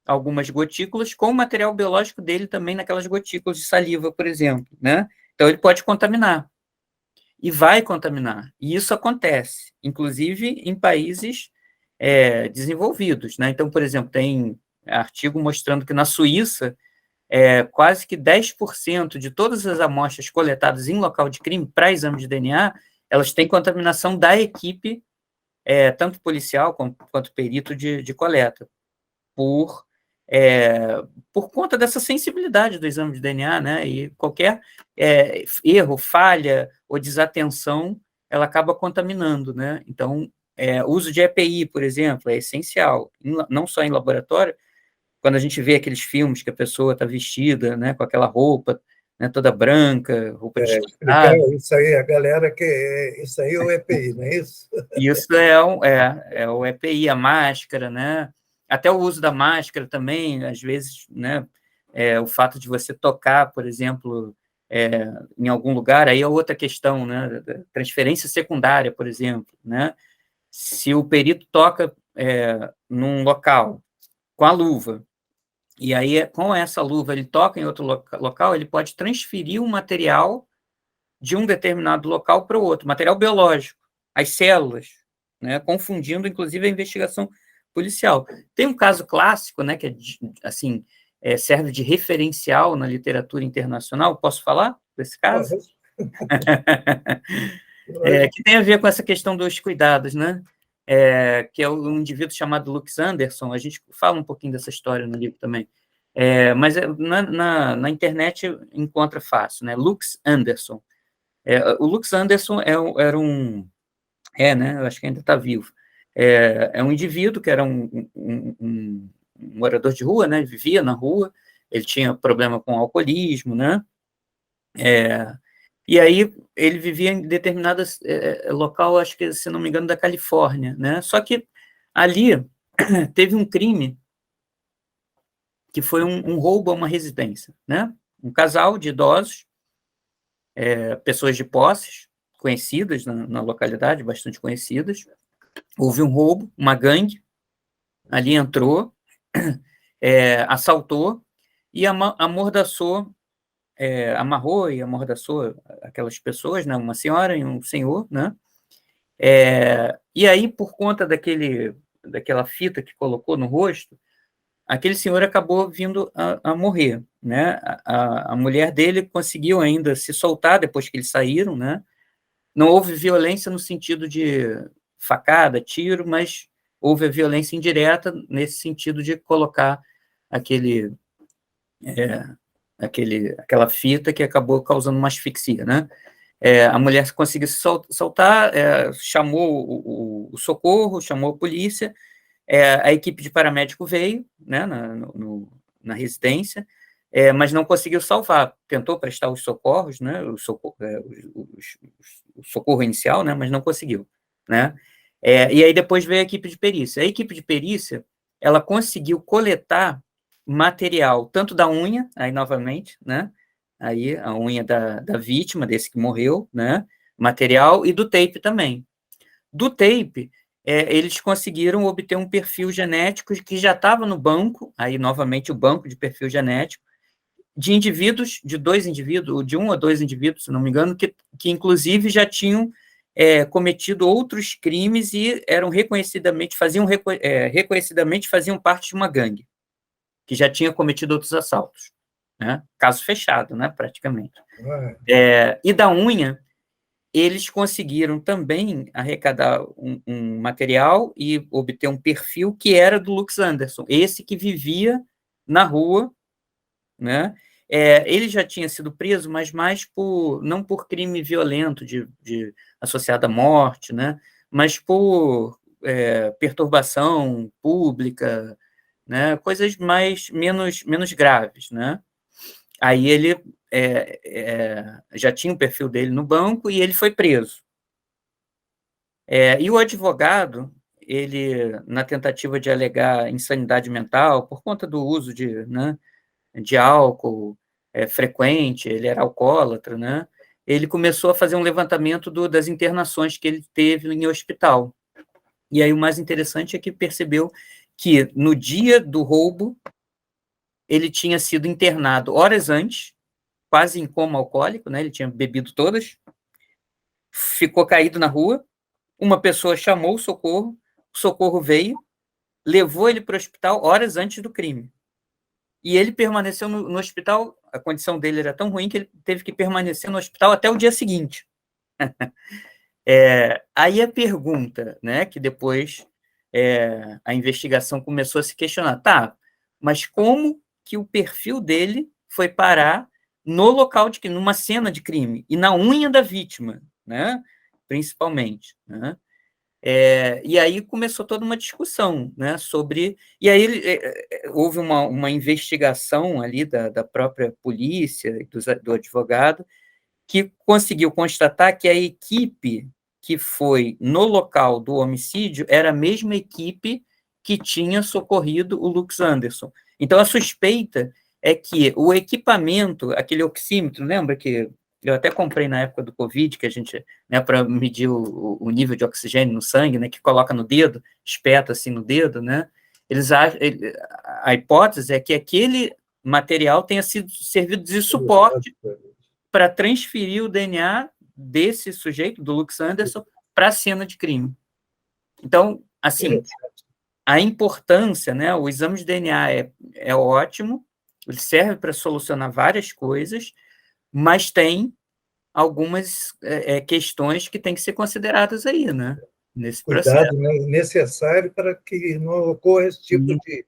algumas gotículas com o material biológico dele também naquelas gotículas de saliva, por exemplo, né? Então, ele pode contaminar. E vai contaminar. E isso acontece, inclusive em países desenvolvidos, né? Então, por exemplo, tem artigo mostrando que na Suíça, quase que 10% de todas as amostras coletadas em local de crime para exame de DNA, elas têm contaminação da equipe, tanto policial quanto perito de coleta, por conta dessa sensibilidade do exame de DNA, né? E qualquer erro, falha ou desatenção, ela acaba contaminando, né? Então, o uso de EPI, por exemplo, é essencial, não só em laboratório. Quando a gente vê aqueles filmes que a pessoa está vestida, né, com aquela roupa, né, toda branca, roupa de isso aí, a galera isso aí é o EPI, não é isso? Isso é o EPI, a máscara, né? Até o uso da máscara também, às vezes, né? O fato de você tocar, por exemplo, em algum lugar, aí é outra questão, né? Transferência secundária, por exemplo, né? Se o perito toca num local com a luva, e aí com essa luva ele toca em outro local, ele pode transferir o material de um determinado local para o outro, material biológico, as células, né, confundindo, inclusive, a investigação policial. Tem um caso clássico, né, que assim, serve de referencial na literatura internacional, posso falar desse caso? Que tem a ver com essa questão dos cuidados, né? que é um indivíduo chamado Lux Anderson. A gente fala um pouquinho dessa história no livro também. Mas na internet encontra fácil, né? Lux Anderson. O Lux Anderson era um... né? Eu acho que ainda está vivo. É um indivíduo que era um morador de rua, né? Ele vivia na rua, ele tinha problema com alcoolismo, né? E aí ele vivia em determinadas local, acho que, se não me engano, da Califórnia, né? Só que ali teve um crime que foi um roubo a uma residência, né? Um casal de idosos, pessoas de posses, conhecidas na localidade, bastante conhecidas. Houve um roubo, uma gangue ali entrou, assaltou e amordaçou, amarrou e amordaçou aquelas pessoas, né? Uma senhora e um senhor, né? E aí, por conta daquela fita que colocou no rosto, aquele senhor acabou vindo a morrer, né? A mulher dele conseguiu ainda se soltar depois que eles saíram, né? Não houve violência no sentido de facada, tiro, mas houve a violência indireta nesse sentido de colocar aquela fita que acabou causando uma asfixia, né? A mulher conseguiu se soltar, chamou o socorro, chamou a polícia, a equipe de paramédico veio, né, na residência, mas não conseguiu salvar. Tentou prestar os socorros, né, o socorro inicial, né, mas não conseguiu, né? E aí depois veio a equipe de perícia. A equipe de perícia, ela conseguiu coletar material, tanto da unha, aí novamente, né, aí a unha da vítima, desse que morreu, né, material, e do tape também. Do tape, eles conseguiram obter um perfil genético que já estava no banco, aí novamente o banco de perfil genético, de indivíduos, de um ou dois indivíduos, se não me engano, que inclusive já tinham cometido outros crimes e eram reconhecidamente faziam parte de uma gangue, que já tinha cometido outros assaltos, né? Caso fechado, né, praticamente. E da unha, eles conseguiram também arrecadar um material e obter um perfil que era do Lux Anderson, esse que vivia na rua, né? Ele já tinha sido preso, mas não por crime violento associado à morte, né? Mas por perturbação pública, né? Coisas menos graves, né? Aí ele já tinha o perfil dele no banco e ele foi preso. E o advogado, ele, na tentativa de alegar insanidade mental, por conta do uso de álcool frequente, ele era alcoólatra, né? Ele começou a fazer um levantamento das internações que ele teve em hospital. E aí o mais interessante é que percebeu que no dia do roubo, ele tinha sido internado horas antes, quase em coma alcoólico, né? Ele tinha bebido todas, ficou caído na rua, uma pessoa chamou o socorro veio, levou ele para o hospital horas antes do crime. E ele permaneceu no hospital, a condição dele era tão ruim que ele teve que permanecer no hospital até o dia seguinte. Aí a pergunta, né, que depois a investigação começou a se questionar, mas como que o perfil dele foi parar no local numa cena de crime, e na unha da vítima, né, principalmente, né? E aí começou toda uma discussão, né, sobre... E aí houve uma investigação ali da própria polícia, do advogado, que conseguiu constatar que a equipe que foi no local do homicídio era a mesma equipe que tinha socorrido o Lux Anderson. Então, a suspeita é que o equipamento, aquele oxímetro, lembra que eu até comprei na época do Covid, que a gente, né, para medir o nível de oxigênio no sangue, né, que coloca no dedo, espeta assim no dedo, né? A hipótese é que aquele material tenha servido de suporte para transferir o DNA desse sujeito, do Lux Anderson, para a cena de crime. Então, assim, a importância, né, o exame de DNA é ótimo, ele serve para solucionar várias coisas, mas tem algumas questões que têm que ser consideradas aí, né? nesse processo. cuidado necessário para que não ocorra esse tipo de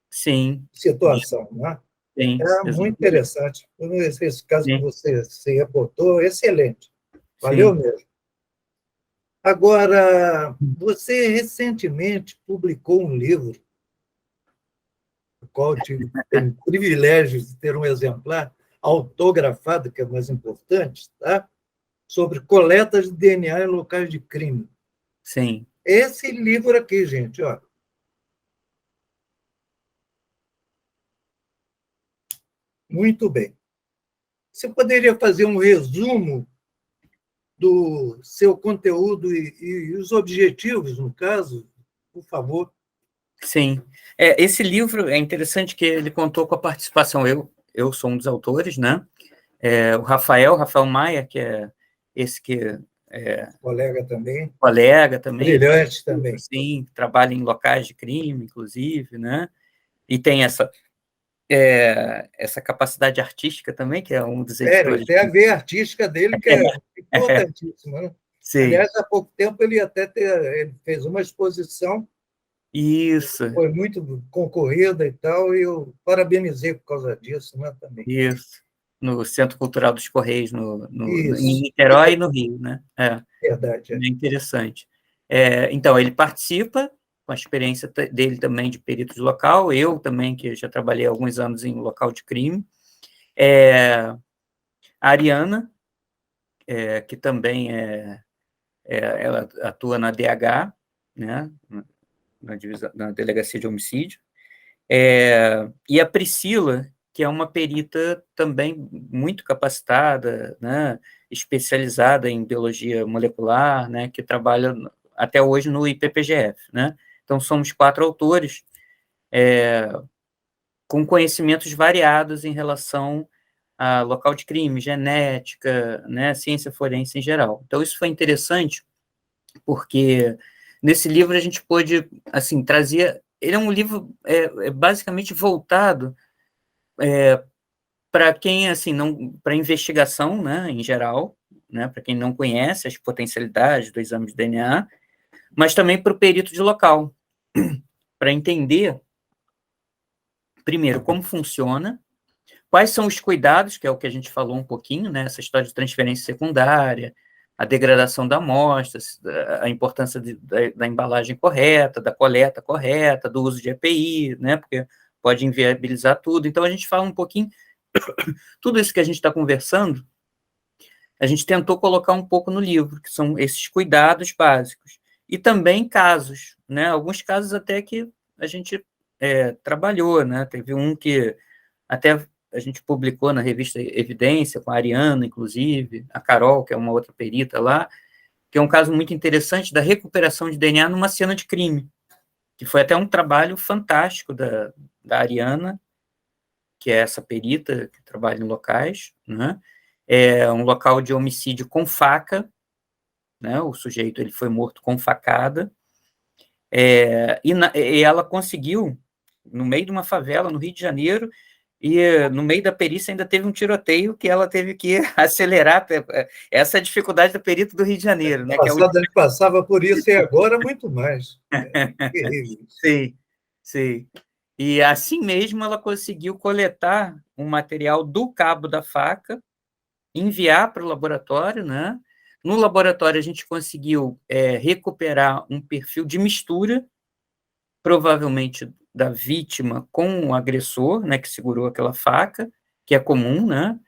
Sim, situação, né? sim, É muito interessante. Esse caso que sim, você se reportou, excelente. Valeu sim. mesmo. Agora, você recentemente publicou um livro, do qual eu tenho o privilégio de ter um exemplar autografado, que é o mais importante, tá? Sobre coletas de DNA em locais de crime. Sim. Esse livro aqui, gente, ó. Muito bem. Você poderia fazer um resumo do seu conteúdo e os objetivos, no caso, por favor? Sim. Esse livro é interessante que ele contou com a participação, eu sou um dos autores, né? O Rafael Maia, que é esse que é Colega também. colega também, Brilhante também. sim, trabalha em locais de crime, inclusive, né? E tem essa capacidade artística também, que é um dos Sério, editores. tem a veia artística dele, que é importantíssima, né? Sim, Aliás, há pouco tempo ele fez uma exposição, isso, foi muito concorrida e tal, e eu parabenizei por causa disso, né, também. isso. No Centro Cultural dos Correios, em Isso, Niterói e no Rio, né? verdade. É interessante. Então, ele participa com a experiência dele também de perito de local, eu também, que já trabalhei alguns anos em local de crime. A Ariana, que também ela atua na DH, né, na Delegacia de Homicídio, e a Priscila, que é uma perita também muito capacitada, né, especializada em biologia molecular, né, que trabalha até hoje no IPPGF, né? Então, somos 4 autores com conhecimentos variados em relação a local de crime, genética, né, ciência forense em geral. Então, isso foi interessante, porque nesse livro a gente pôde, assim, trazer... Ele é um livro basicamente voltado para quem, assim, não... para investigação, né, em geral, né, para quem não conhece as potencialidades do exame de DNA, mas também para o perito de local, para entender, primeiro, como funciona, quais são os cuidados, que é o que a gente falou um pouquinho, né? Essa história de transferência secundária, a degradação da amostra, a importância da embalagem correta, da coleta correta, do uso de EPI, né? Porque pode inviabilizar tudo. Então, a gente fala um pouquinho, tudo isso que a gente está conversando, a gente tentou colocar um pouco no livro, que são esses cuidados básicos. E também casos, né? Alguns casos até que a gente trabalhou, né? Teve um que até a gente publicou na revista Evidência, com a Ariana, inclusive, a Carol, que é uma outra perita lá, que é um caso muito interessante da recuperação de DNA numa cena de crime, que foi até um trabalho fantástico da Ariana, que é essa perita que trabalha em locais, né? É um local de homicídio com faca, né? O sujeito ele foi morto com facada, e ela conseguiu, no meio de uma favela, no Rio de Janeiro, e no meio da perícia ainda teve um tiroteio que ela teve que acelerar. Essa é a dificuldade do perito do Rio de Janeiro, né? Que é o... Passado ele passava por isso e agora muito mais. Terrível. Sim, sim. E assim mesmo ela conseguiu coletar um material do cabo da faca, enviar para o laboratório, né? No laboratório a gente conseguiu recuperar um perfil de mistura, provavelmente da vítima com o agressor, né, que segurou aquela faca, que é comum, né?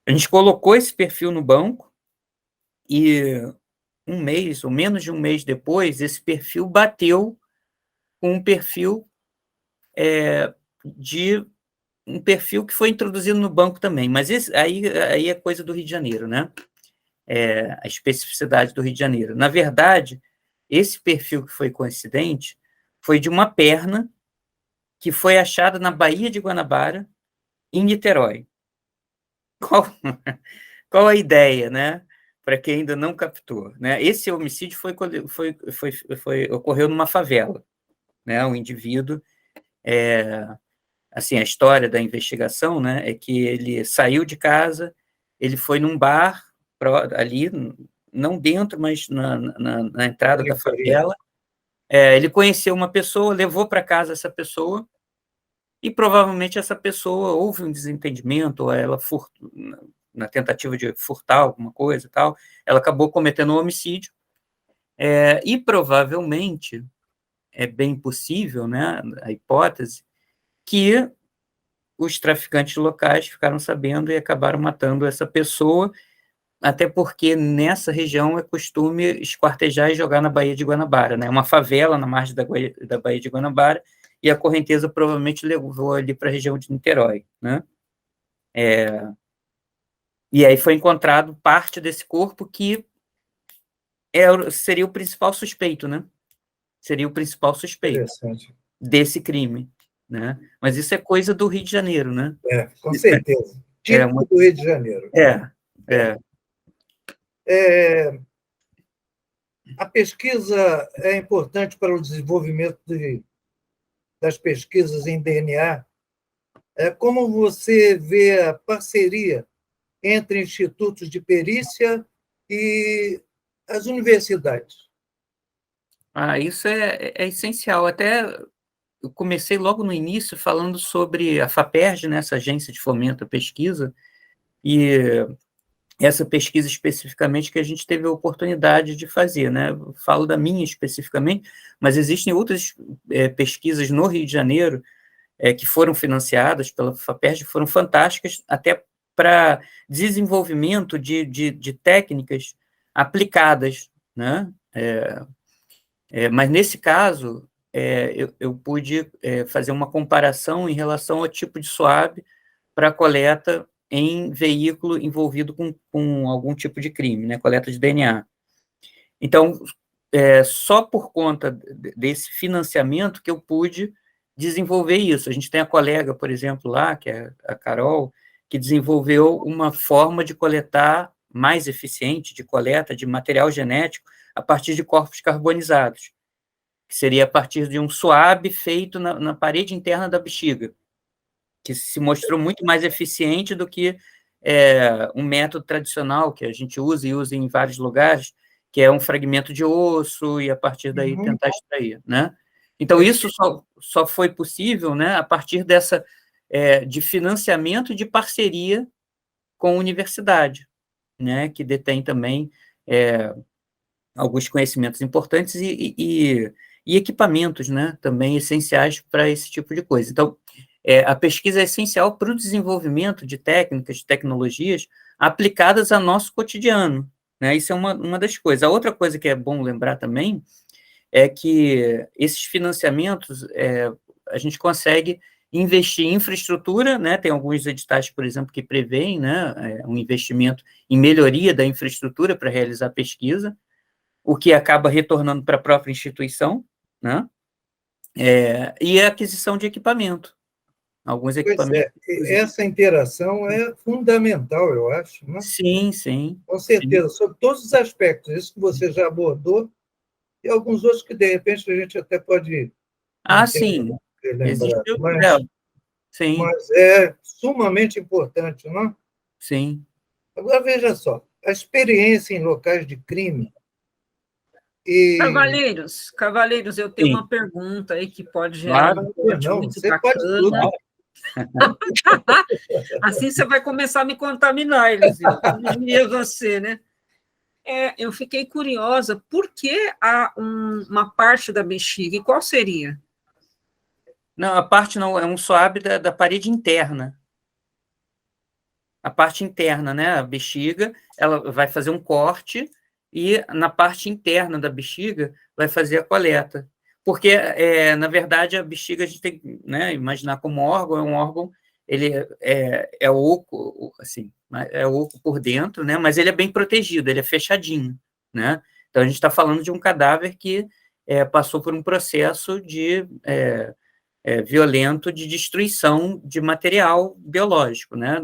A gente colocou esse perfil no banco e um mês, ou menos de um mês depois, esse perfil bateu com um perfil de um perfil que foi introduzido no banco também, mas aí é coisa do Rio de Janeiro, né? A especificidade do Rio de Janeiro. Na verdade, esse perfil que foi coincidente foi de uma perna que foi achada na Baía de Guanabara, em Niterói. Qual a ideia, né? Para quem ainda não captou, né? Esse homicídio ocorreu numa favela, né? O indivíduo, assim, a história da investigação, né? É que ele saiu de casa, ele foi num bar ali não dentro, mas na entrada da Periferia. favela. Ele conheceu uma pessoa, levou para casa essa pessoa, e provavelmente essa pessoa houve um desentendimento, ou ela na tentativa de furtar alguma coisa e tal, ela acabou cometendo um homicídio, e provavelmente é bem possível, né, a hipótese, que os traficantes locais ficaram sabendo e acabaram matando essa pessoa, até porque nessa região é costume esquartejar e jogar na Baía de Guanabara, né? Uma favela na margem da Baía de Guanabara, e a correnteza provavelmente levou ali para a região de Niterói, né? E aí foi encontrado parte desse corpo que seria o principal suspeito, né? Seria o principal suspeito Interessante. desse crime, né? Mas isso é coisa do Rio de Janeiro, né? Com certeza. Típico do Rio de Janeiro. A pesquisa é importante para o desenvolvimento das pesquisas em DNA. Como você vê a parceria entre institutos de perícia e as universidades? Isso é essencial. Até eu comecei logo no início falando sobre a FAPERJ, né, essa agência de fomento à pesquisa, e essa pesquisa especificamente que a gente teve a oportunidade de fazer, né? Eu falo da minha especificamente, mas existem outras pesquisas no Rio de Janeiro que foram financiadas pela FAPERJ, foram fantásticas, até para desenvolvimento de técnicas aplicadas, né? Mas, nesse caso, eu pude fazer uma comparação em relação ao tipo de SWAB para coleta em veículo envolvido com algum tipo de crime, né? Coleta de DNA. Então, só por conta desse financiamento que eu pude desenvolver isso. A gente tem a colega, por exemplo, lá, que é a Carol, que desenvolveu uma forma de coletar mais eficiente, de coleta de material genético a partir de corpos carbonizados, que seria a partir de um SWAB feito na parede interna da bexiga, que se mostrou muito mais eficiente do que um método tradicional que a gente usa e usa em vários lugares, que é um fragmento de osso e, a partir daí, tentar extrair, né? Então, isso só foi possível, né, a partir de financiamento e de parceria com a universidade, né, que detém também alguns conhecimentos importantes e equipamentos, né, também essenciais para esse tipo de coisa. Então, a pesquisa é essencial para o desenvolvimento de técnicas, de tecnologias aplicadas ao nosso cotidiano, né? Isso é uma das coisas. A outra coisa que é bom lembrar também é que esses financiamentos, a gente consegue investir em infraestrutura, né? Tem alguns editais, por exemplo, que prevêem, né, um investimento em melhoria da infraestrutura para realizar pesquisa, o que acaba retornando para a própria instituição, né? E a aquisição de equipamento. Alguns equipamentos. Essa interação é fundamental, eu acho, né? Sim, sim. Com certeza, sobre todos os aspectos. Isso que você já abordou, e alguns outros que, de repente, a gente até pode Sim. lembrar. Sim. Mas é sumamente importante, não? Sim. Agora, veja só, a experiência em locais de crime e... Cavaleiros, eu tenho uma pergunta aí que pode gerar um debate muito você bacana. pode tudo. Assim você vai começar a me contaminar, Eliseu. Como diria você, né? Eu fiquei curiosa, por que há uma parte da bexiga? E qual seria? Não, a parte não, é um SWAB da parede interna. A parte interna, né? A bexiga, ela vai fazer um corte e na parte interna da bexiga vai fazer a coleta. Porque, na verdade, a bexiga a gente tem que, né, imaginar como órgão, é um órgão, ele é oco, assim, é oco por dentro, né? Mas ele é bem protegido, ele é fechadinho, né? Então, a gente está falando de um cadáver que passou por um processo violento de destruição de material biológico, né?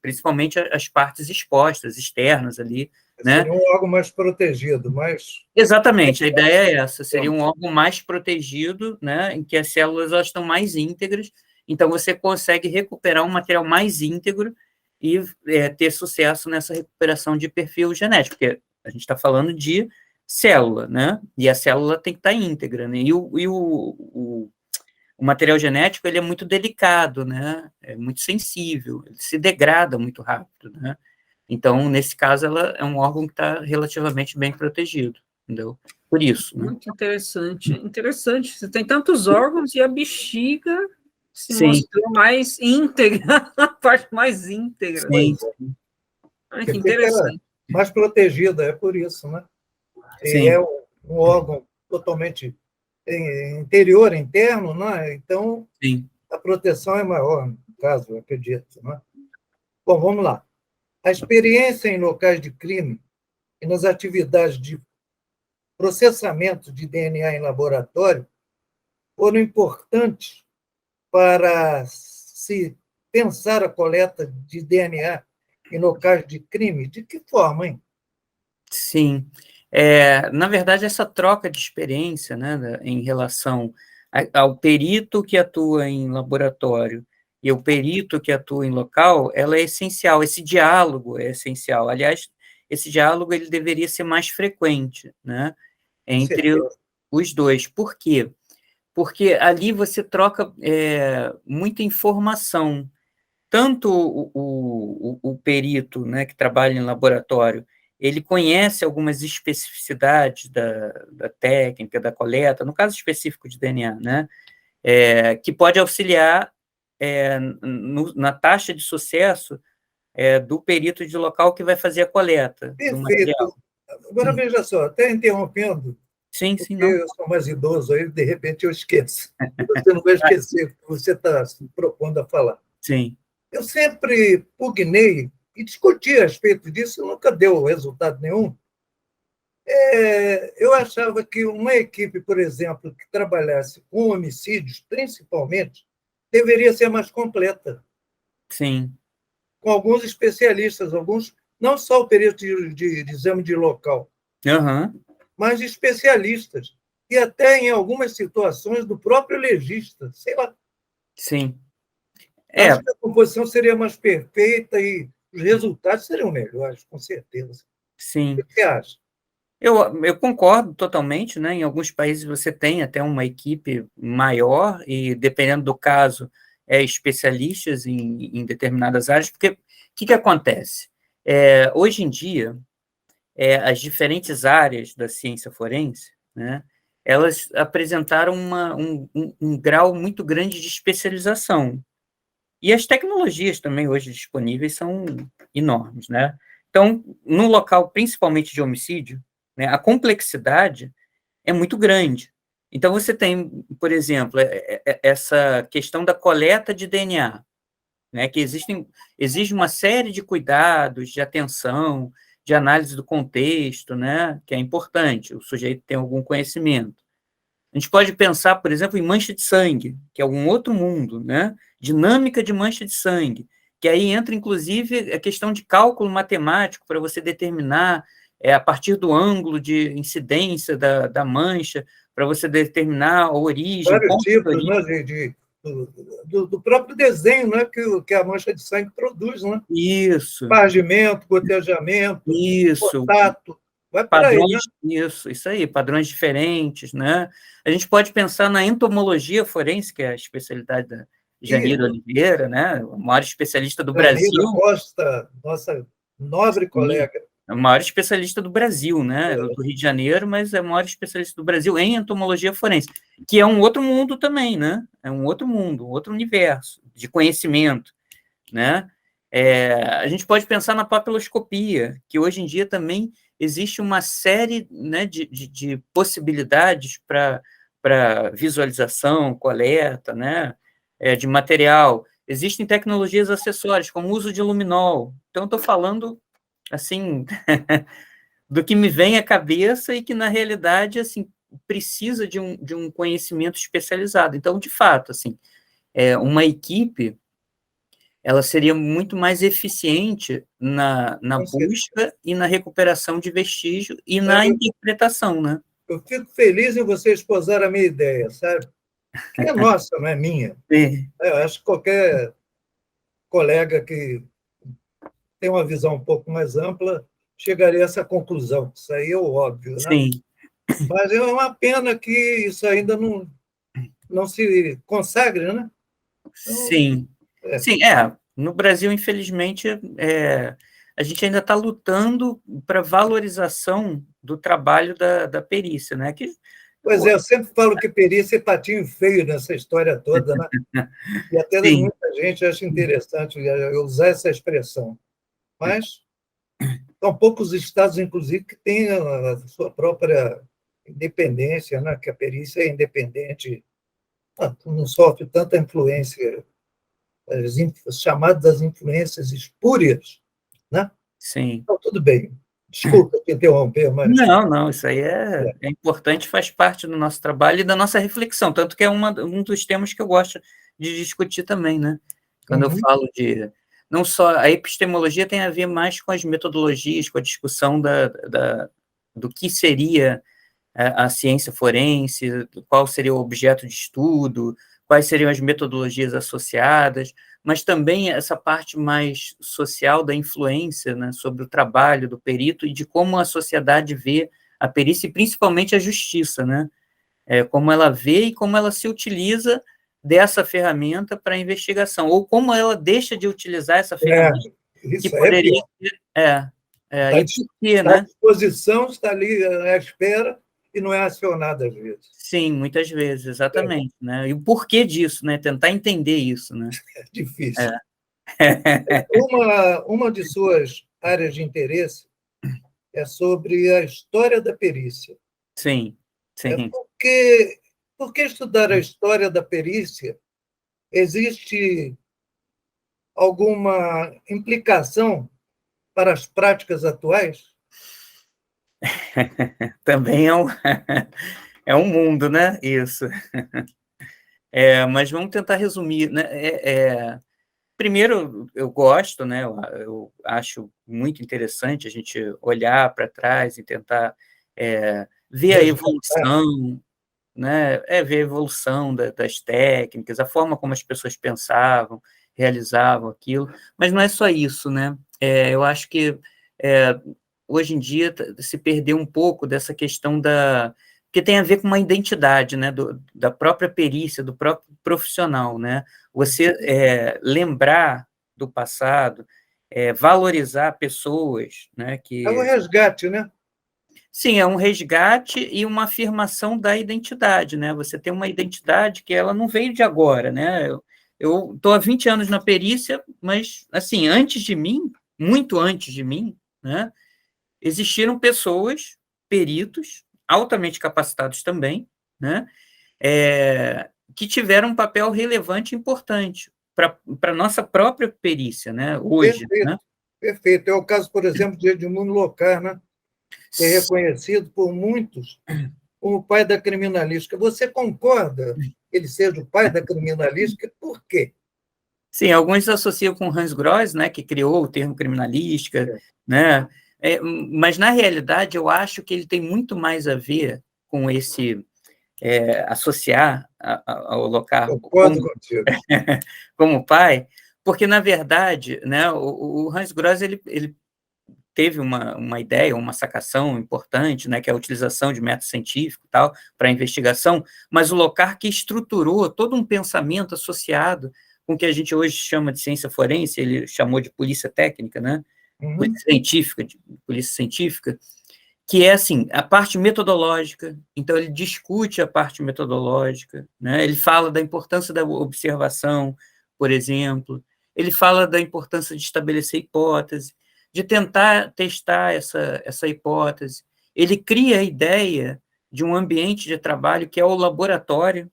Principalmente as partes expostas, externas ali, né? Seria um órgão mais protegido, mais... Exatamente, a ideia é essa, seria um órgão mais protegido, né, em que as células elas estão mais íntegras, então você consegue recuperar um material mais íntegro e ter sucesso nessa recuperação de perfil genético, porque A gente está falando de célula, né? E a célula tem que estar íntegra, né? O material genético, ele é muito delicado, né? É muito sensível, ele se degrada muito rápido, né? Então, nesse caso, ela é um órgão que está relativamente bem protegido, entendeu? Por isso, né? Muito interessante. Interessante. Você tem tantos órgãos e a bexiga se Sim. mostrou mais íntegra, a parte mais íntegra. Sim. Ai, que Fica interessante. mais protegida, é por isso, né? E Sim. é um órgão totalmente interior, interno, né? Então Sim. a proteção é maior, no caso, eu acredito, né? Bom, vamos lá. A experiência em locais de crime e nas atividades de processamento de DNA em laboratório foram importantes para se pensar a coleta de DNA em locais de crime. De que forma, hein? Sim. Na verdade, essa troca de experiência, né, em relação ao perito que atua em laboratório e o perito que atua em local, ela é essencial, esse diálogo é essencial. Aliás, esse diálogo ele deveria ser mais frequente, né, entre os dois. Por quê? Porque ali você troca muita informação. Tanto o perito, né, que trabalha em laboratório, ele conhece algumas especificidades da técnica, da coleta, no caso específico de DNA, né, que pode auxiliar na taxa de sucesso do perito de local que vai fazer a coleta do material. Perfeito. Agora, veja só, até interrompendo, Sim, porque não. eu sou mais idoso, aí de repente eu esqueço. Você não vai esquecer o que você está se propondo a falar. Sim, Eu sempre pugnei e discuti a respeito disso, nunca deu resultado nenhum. Eu achava que uma equipe, por exemplo, que trabalhasse com homicídios, principalmente, deveria ser mais completa, sim. com alguns especialistas, alguns, não só o perito de exame de local, Aham, mas especialistas, e até em algumas situações do próprio legista, sei lá. sim. Acho que a composição seria mais perfeita e os resultados seriam melhores, com certeza. Sim. O que você acha? Eu concordo totalmente, né? Em alguns países você tem até uma equipe maior e, dependendo do caso, especialistas em determinadas áreas, porque o que acontece? Hoje em dia, as diferentes áreas da ciência forense, né, elas apresentaram um grau muito grande de especialização. E as tecnologias também hoje disponíveis são enormes, né? Então, no local, principalmente de homicídio, né, a complexidade é muito grande. Então, você tem, por exemplo, essa questão da coleta de DNA, né, que exige uma série de cuidados, de atenção, de análise do contexto, né, que é importante, o sujeito tem algum conhecimento. A gente pode pensar, por exemplo, em mancha de sangue, que é um outro mundo, né? Dinâmica de mancha de sangue, que aí entra, inclusive, a questão de cálculo matemático para você determinar, a partir do ângulo de incidência da mancha, para você determinar a origem, Vários ponto de tipos, origem. né, do próprio desenho, né, que a mancha de sangue produz, né? Isso, Pargimento, gotejamento, isso. contato, vai por aí, né? Padrões, isso aí, padrões diferentes, né? A gente pode pensar na entomologia forense, que é a especialidade da Janira Oliveira, né? A maior especialista do Brasil. Janira Costa, nossa nobre colega. A maior especialista do Brasil, né? Do Rio de Janeiro, mas é a maior especialista do Brasil em entomologia forense, que é um outro mundo também, né? É um outro mundo, um outro universo de conhecimento, né? A gente pode pensar na papiloscopia, que hoje em dia também existe uma série, né, de possibilidades para visualização, coleta, né, de material. Existem tecnologias acessórias, como o uso de luminol. Então, estou falando, assim, do que me vem à cabeça e que, na realidade, assim, precisa de um conhecimento especializado. Então, de fato, assim, uma equipe ela seria muito mais eficiente na busca e na recuperação de vestígio e na interpretação, né? Eu fico feliz em você esposar a minha ideia, sabe? Que é nossa, não é minha. Eu acho que qualquer colega que tem uma visão um pouco mais ampla chegaria a essa conclusão. Isso aí é o óbvio, né? Sim, Mas é uma pena que isso ainda não se consagre, né? Então, sim. Sim, no Brasil, infelizmente, a gente ainda está lutando para valorização do trabalho da perícia, né? pois é, eu sempre falo que perícia é patinho feio nessa história toda, né? E até Sim, muita gente acha interessante eu usar essa expressão. Mas são poucos estados, inclusive, que têm a sua própria independência, né? Que a perícia é independente, não sofre tanta influência, as chamadas influências espúrias, né? sim. Então, tudo bem. Desculpa te interromper, mas Não, não, isso aí é importante, faz parte do nosso trabalho e da nossa reflexão, tanto que é um dos temas que eu gosto de discutir também, né? Quando eu falo de... Não só... A epistemologia tem a ver mais com as metodologias, com a discussão do que seria a ciência forense, qual seria o objeto de estudo, quais seriam as metodologias associadas, mas também essa parte mais social da influência, né, sobre o trabalho do perito e de como a sociedade vê a perícia e principalmente a justiça, né? Como ela vê e como ela se utiliza dessa ferramenta para a investigação, ou como ela deixa de utilizar essa ferramenta que isso é poderia pior. ser... e por quê, Está à né? disposição, está ali à espera e não é acionada às vezes. Sim, muitas vezes, exatamente, né? E o porquê disso, né? Tentar entender isso, né? É difícil. É. Uma de suas áreas de interesse é sobre a história da perícia. Sim, É sim. porque estudar a história da perícia existe alguma implicação para as práticas atuais? Também é um mundo, né? Isso. Mas vamos tentar resumir, né? Primeiro, eu gosto, né? Eu acho muito interessante a gente olhar para trás e tentar ver a Resgatar. evolução, né? Ver a evolução das técnicas, a forma como as pessoas pensavam, realizavam aquilo, mas não é só isso, né? Eu acho que hoje em dia se perdeu um pouco dessa questão que tem a ver com uma identidade, né? Da própria perícia, do próprio profissional, né? Você lembrar do passado, valorizar pessoas, né? É um resgate, né? Sim, é um resgate e uma afirmação da identidade, né? Você tem uma identidade que ela não veio de agora, né? Eu estou há 20 anos na perícia, mas, assim, antes de mim, muito antes de mim, né? Existiram pessoas, peritos, altamente capacitados também, né? Que tiveram um papel relevante e importante para a nossa própria perícia, né? Hoje, Perfeito, né? perfeito. É o caso, por exemplo, de Edmundo Locar, né? Que é reconhecido por muitos como o pai da criminalística. Você concorda que ele seja o pai da criminalística? Por quê? Sim, alguns associam com Hans Gross, né, que criou o termo criminalística, né, mas na realidade eu acho que ele tem muito mais a ver com esse associar ao Locar Concordo contigo. como pai, porque na verdade, né, o Hans Gross ele teve uma ideia, uma sacação importante, né, que é a utilização de método científico e tal, para a investigação, mas o Locard que estruturou todo um pensamento associado com o que a gente hoje chama de ciência forense, ele chamou de polícia técnica, né, polícia científica, que é, assim, a parte metodológica, então ele discute a parte metodológica, né, ele fala da importância da observação, por exemplo, ele fala da importância de estabelecer hipótese, de tentar testar essa hipótese. Ele cria a ideia de um ambiente de trabalho que é o laboratório,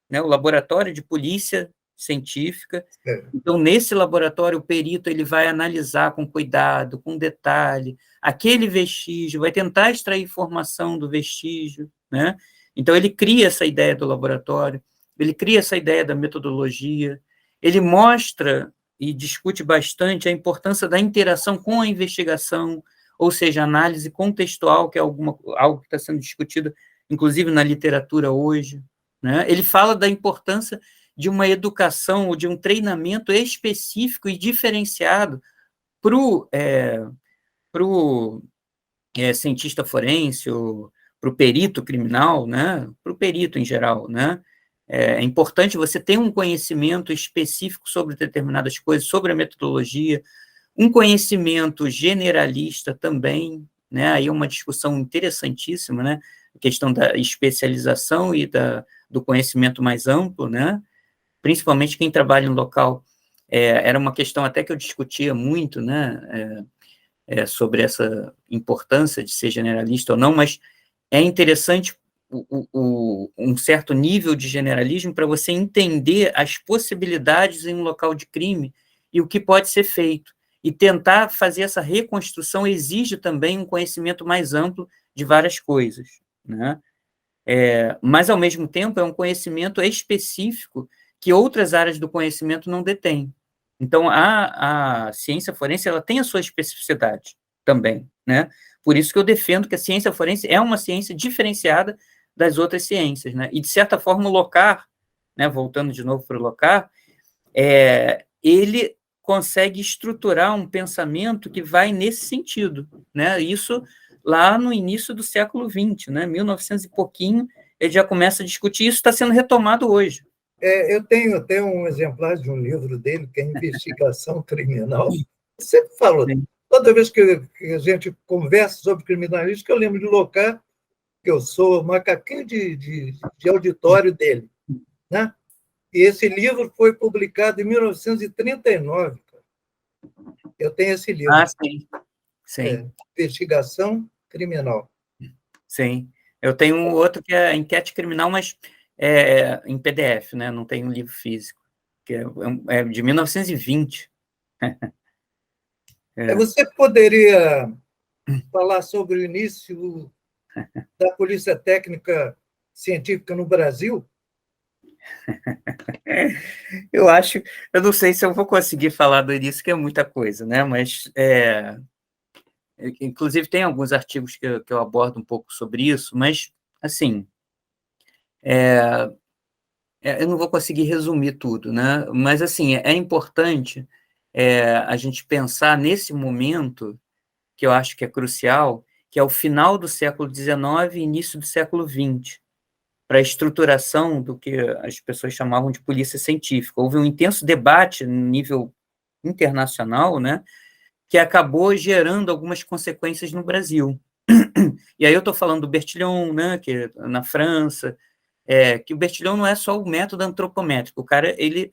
né, o laboratório de polícia científica. Então, nesse laboratório, o perito ele vai analisar com cuidado, com detalhe, aquele vestígio, vai tentar extrair informação do vestígio, né? Então, ele cria essa ideia do laboratório, ele cria essa ideia da metodologia, ele mostra e discute bastante a importância da interação com a investigação, ou seja, análise contextual, que é algo que está sendo discutido, inclusive na literatura hoje, né? Ele fala da importância de uma educação ou de um treinamento específico e diferenciado para o cientista forense, para o perito criminal, né, para o perito em geral, né, é importante você ter um conhecimento específico sobre determinadas coisas, sobre a metodologia, um conhecimento generalista também, né, aí é uma discussão interessantíssima, né, a questão da especialização e do conhecimento mais amplo, né, principalmente quem trabalha em local, era uma questão até que eu discutia muito, né, sobre essa importância de ser generalista ou não, mas é interessante um certo nível de generalismo para você entender as possibilidades em um local de crime e o que pode ser feito. E tentar fazer essa reconstrução exige também um conhecimento mais amplo de várias coisas, né? Mas, ao mesmo tempo, é um conhecimento específico que outras áreas do conhecimento não detêm. Então, a ciência forense ela tem a sua especificidade também, né? Por isso que eu defendo que a ciência forense é uma ciência diferenciada das outras ciências, né? E, de certa forma, o Locard, né, voltando de novo para o Locard, ele consegue estruturar um pensamento que vai nesse sentido, né? Isso lá no início do século XX, né? 1900 e pouquinho, ele já começa a discutir isso, está sendo retomado hoje. Eu tenho até um exemplar de um livro dele, que é Investigação Criminal. Você falou, Sim. toda vez que a gente conversa sobre criminalística, eu lembro de Locard, que eu sou macaquinho de auditório dele, né? E esse livro foi publicado em 1939. Cara. Eu tenho esse livro. Ah, sim. Sim. Investigação Criminal. Sim. Eu tenho um outro que é Enquete Criminal, mas em PDF, né? Não tem um livro físico, que é de 1920. Você poderia falar sobre o início da Polícia Técnica Científica no Brasil? Eu não sei se eu vou conseguir falar do início, que é muita coisa, né? Mas, inclusive, tem alguns artigos que eu abordo um pouco sobre isso, mas, assim, eu não vou conseguir resumir tudo, né? Mas, assim, é importante a gente pensar nesse momento, que eu acho que é crucial, que é o final do século XIX e início do século XX, para a estruturação do que as pessoas chamavam de polícia científica. Houve um intenso debate no nível internacional, né, que acabou gerando algumas consequências no Brasil. E aí eu estou falando do Bertillon, né, que na França, que o Bertillon não é só o método antropométrico, o cara ele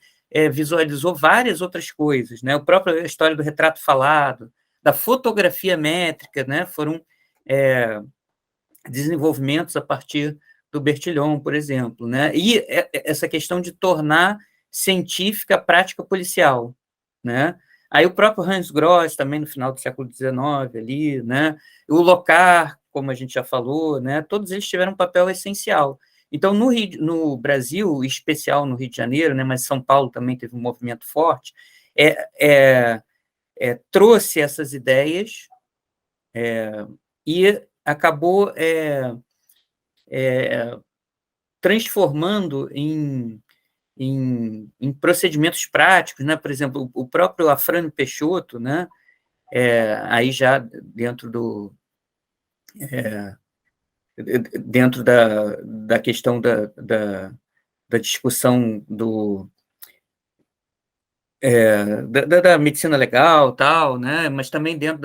visualizou várias outras coisas, né, a própria história do retrato falado, da fotografia métrica, né, foram desenvolvimentos a partir do Bertillon, por exemplo, né, e essa questão de tornar científica a prática policial, né, aí o próprio Hans Gross, também no final do século XIX, ali, né, o Locard, como a gente já falou, né, todos eles tiveram um papel essencial. Então, no Brasil, em especial no Rio de Janeiro, né, mas São Paulo também teve um movimento forte, trouxe essas ideias e acabou transformando em procedimentos práticos, né? Por exemplo, o próprio Afrânio Peixoto, né? Aí já dentro da questão da discussão da medicina legal, tal, né? Mas também dentro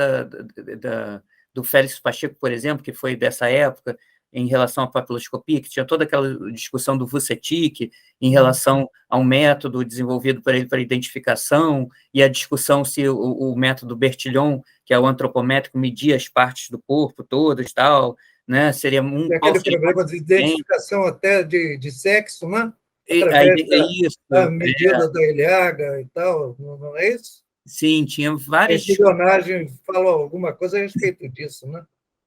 do Félix Pacheco, por exemplo, que foi dessa época, em relação à papiloscopia, que tinha toda aquela discussão do Vucetich em relação ao método desenvolvido por ele para identificação, e a discussão se o método Bertillon, que é o antropométrico, media as partes do corpo todas, tal, né? Seria aquele problema de identificação até de sexo, né? Através da medida da ilhaga e tal, não é isso? Sim, tinha várias... A espionagem falou alguma coisa a respeito disso, né?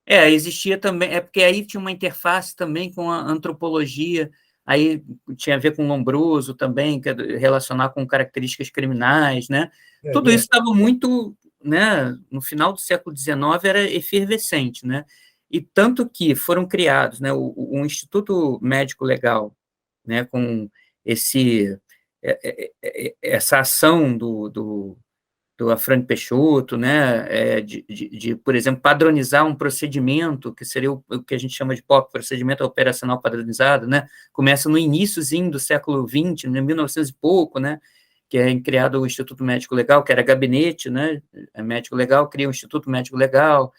Existia também, porque aí tinha uma interface também com a antropologia, aí tinha a ver com Lombroso também, que relacionar com características criminais, né? Tudo isso estava muito, né, no final do século XIX era efervescente, né? E tanto que foram criados, né, o Instituto Médico Legal, né, com essa ação do Afrânio Peixoto, né, por exemplo, padronizar um procedimento, que seria o que a gente chama de POP, procedimento operacional padronizado, né, começa no iníciozinho do século XX, em 1900 e pouco, né, que é criado o Instituto Médico Legal, que era gabinete, né, médico legal, cria o Instituto Médico Legal,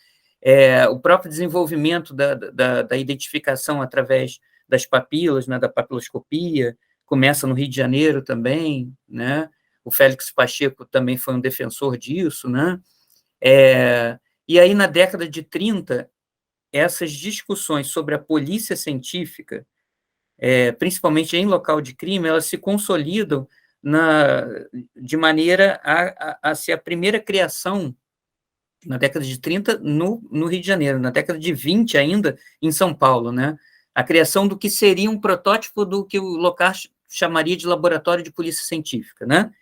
o próprio desenvolvimento da identificação através das papilas, né, da papiloscopia, começa no Rio de Janeiro também, né, o Félix Pacheco também foi um defensor disso, né? E aí, na década de 30, essas discussões sobre a polícia científica, principalmente em local de crime, elas se consolidam de maneira a ser a primeira criação, na década de 30, no Rio de Janeiro, na década de 20 ainda, em São Paulo, né? A criação do que seria um protótipo do que o Lockhart chamaria de laboratório de polícia científica, né?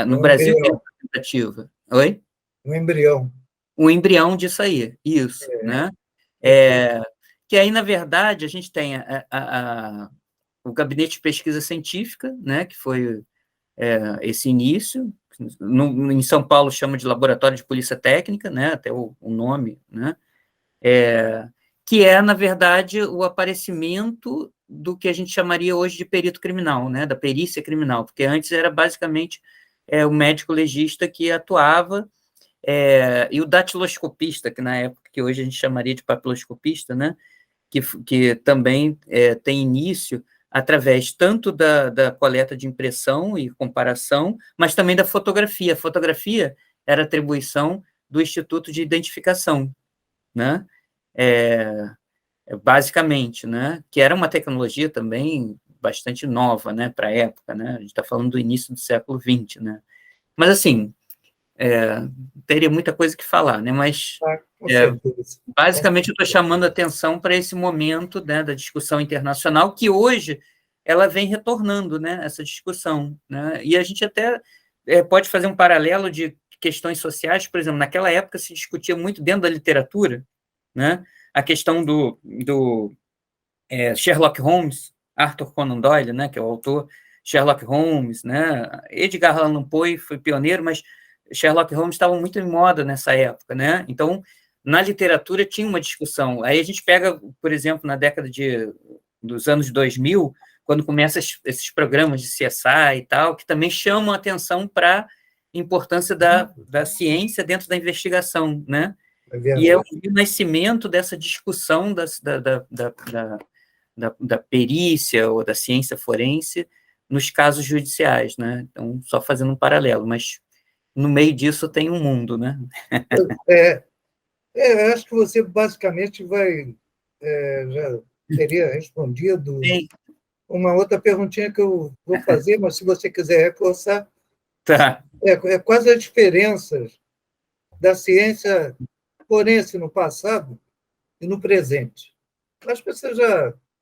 No Brasil tem uma tentativa. Oi? Um embrião. Um embrião disso aí, isso, né? Que aí, na verdade, a gente tem o Gabinete de Pesquisa Científica, né, que foi esse início, em São Paulo chama de Laboratório de Polícia Técnica, né, até o nome, né, que na verdade, o aparecimento do que a gente chamaria hoje de perito criminal, né, da perícia criminal, porque antes era basicamente o médico legista que atuava, e o datiloscopista, que na época, que hoje a gente chamaria de papiloscopista, né, que também tem início através tanto da coleta de impressão e comparação, mas também da fotografia. A fotografia era atribuição do Instituto de Identificação, né, basicamente, né, que era uma tecnologia também bastante nova, né, para a época, né, a gente está falando do início do século XX, né, mas assim, teria muita coisa que falar, né, mas basicamente eu estou chamando a atenção para esse momento, né, da discussão internacional, que hoje ela vem retornando, né, essa discussão, né, e a gente até pode fazer um paralelo de questões sociais, por exemplo, naquela época se discutia muito dentro da literatura, né, a questão do Sherlock Holmes, Arthur Conan Doyle, né, que é o autor, Sherlock Holmes, né, Edgar Allan Poe foi pioneiro, mas Sherlock Holmes estava muito em moda nessa época, né, então, na literatura tinha uma discussão, aí a gente pega, por exemplo, na década dos anos 2000, quando começam esses programas de CSI e tal, que também chamam a atenção para a importância da ciência dentro da investigação, né, e é o nascimento dessa discussão da perícia ou da ciência forense nos casos judiciais, né? Então, só fazendo um paralelo, mas no meio disso tem um mundo, né? Acho que você basicamente já teria respondido. Sim. Uma outra perguntinha que eu vou fazer, mas se você quiser reforçar, Tá. Quais as diferenças da ciência forense no passado e no presente? Acho que você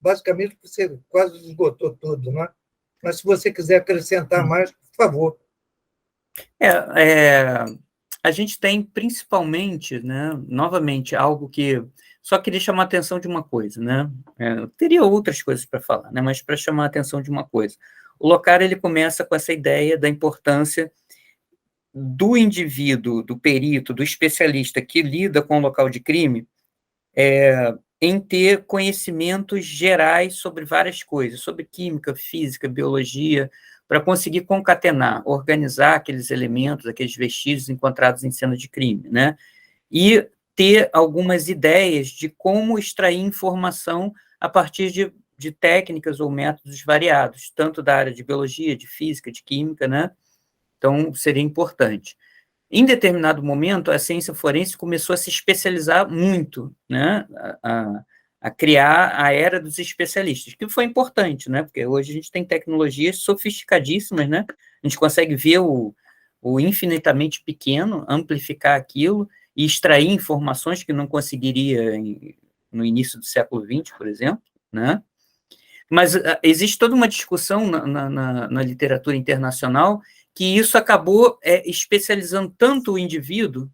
basicamente, você quase esgotou tudo, não é? Mas se você quiser acrescentar mais, por favor. A gente tem principalmente, né, novamente, algo que só queria chamar a atenção de uma coisa, né? Eu teria outras coisas para falar, né, mas para chamar a atenção de uma coisa. O Lockhart, ele começa com essa ideia da importância do indivíduo, do perito, do especialista que lida com o local de crime, em ter conhecimentos gerais sobre várias coisas, sobre química, física, biologia, para conseguir concatenar, organizar aqueles elementos, aqueles vestígios encontrados em cena de crime, né? E ter algumas ideias de como extrair informação a partir de técnicas ou métodos variados, tanto da área de biologia, de física, de química, né? Então, seria importante. Em determinado momento, a ciência forense começou a se especializar muito, né? A criar a era dos especialistas, que foi importante, né? Porque hoje a gente tem tecnologias sofisticadíssimas, né? A gente consegue ver o infinitamente pequeno, amplificar aquilo e extrair informações que não conseguiria no início do século XX, por exemplo, né? Mas existe toda uma discussão na literatura internacional que isso acabou especializando tanto o indivíduo,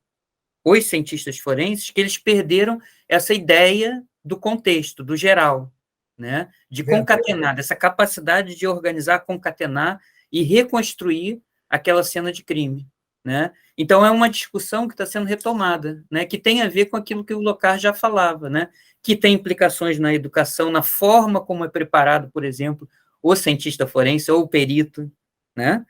os cientistas forenses, que eles perderam essa ideia do contexto, do geral, né? De concatenar, dessa capacidade de organizar, concatenar e reconstruir aquela cena de crime, né? Então, é uma discussão que está sendo retomada, né? Que tem a ver com aquilo que o Locard já falava, né? Que tem implicações na educação, na forma como é preparado, por exemplo, o cientista forense ou o perito, né?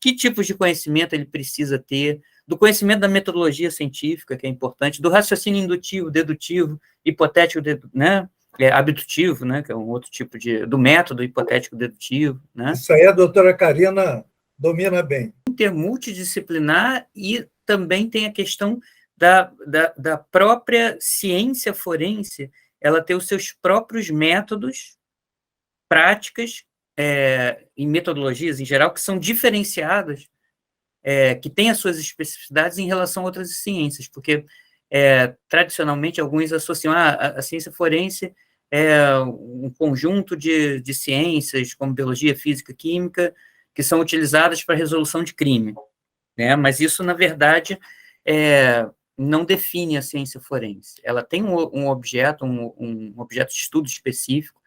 Que tipos de conhecimento ele precisa ter, do conhecimento da metodologia científica, que é importante, do raciocínio indutivo, dedutivo, hipotético, né? Abdutivo, né? Que é um outro tipo do método hipotético dedutivo, né? Isso aí a doutora Karina domina bem. Multidisciplinar, e também tem a questão da própria ciência forense, ela ter os seus próprios métodos, práticas e metodologias, em geral, que são diferenciadas, que têm as suas especificidades em relação a outras ciências, porque, tradicionalmente, alguns associam a ciência forense um conjunto de ciências, como biologia, física, química, que são utilizadas para a resolução de crime, né? Mas isso, na verdade, não define a ciência forense. Ela tem um objeto de estudo específico,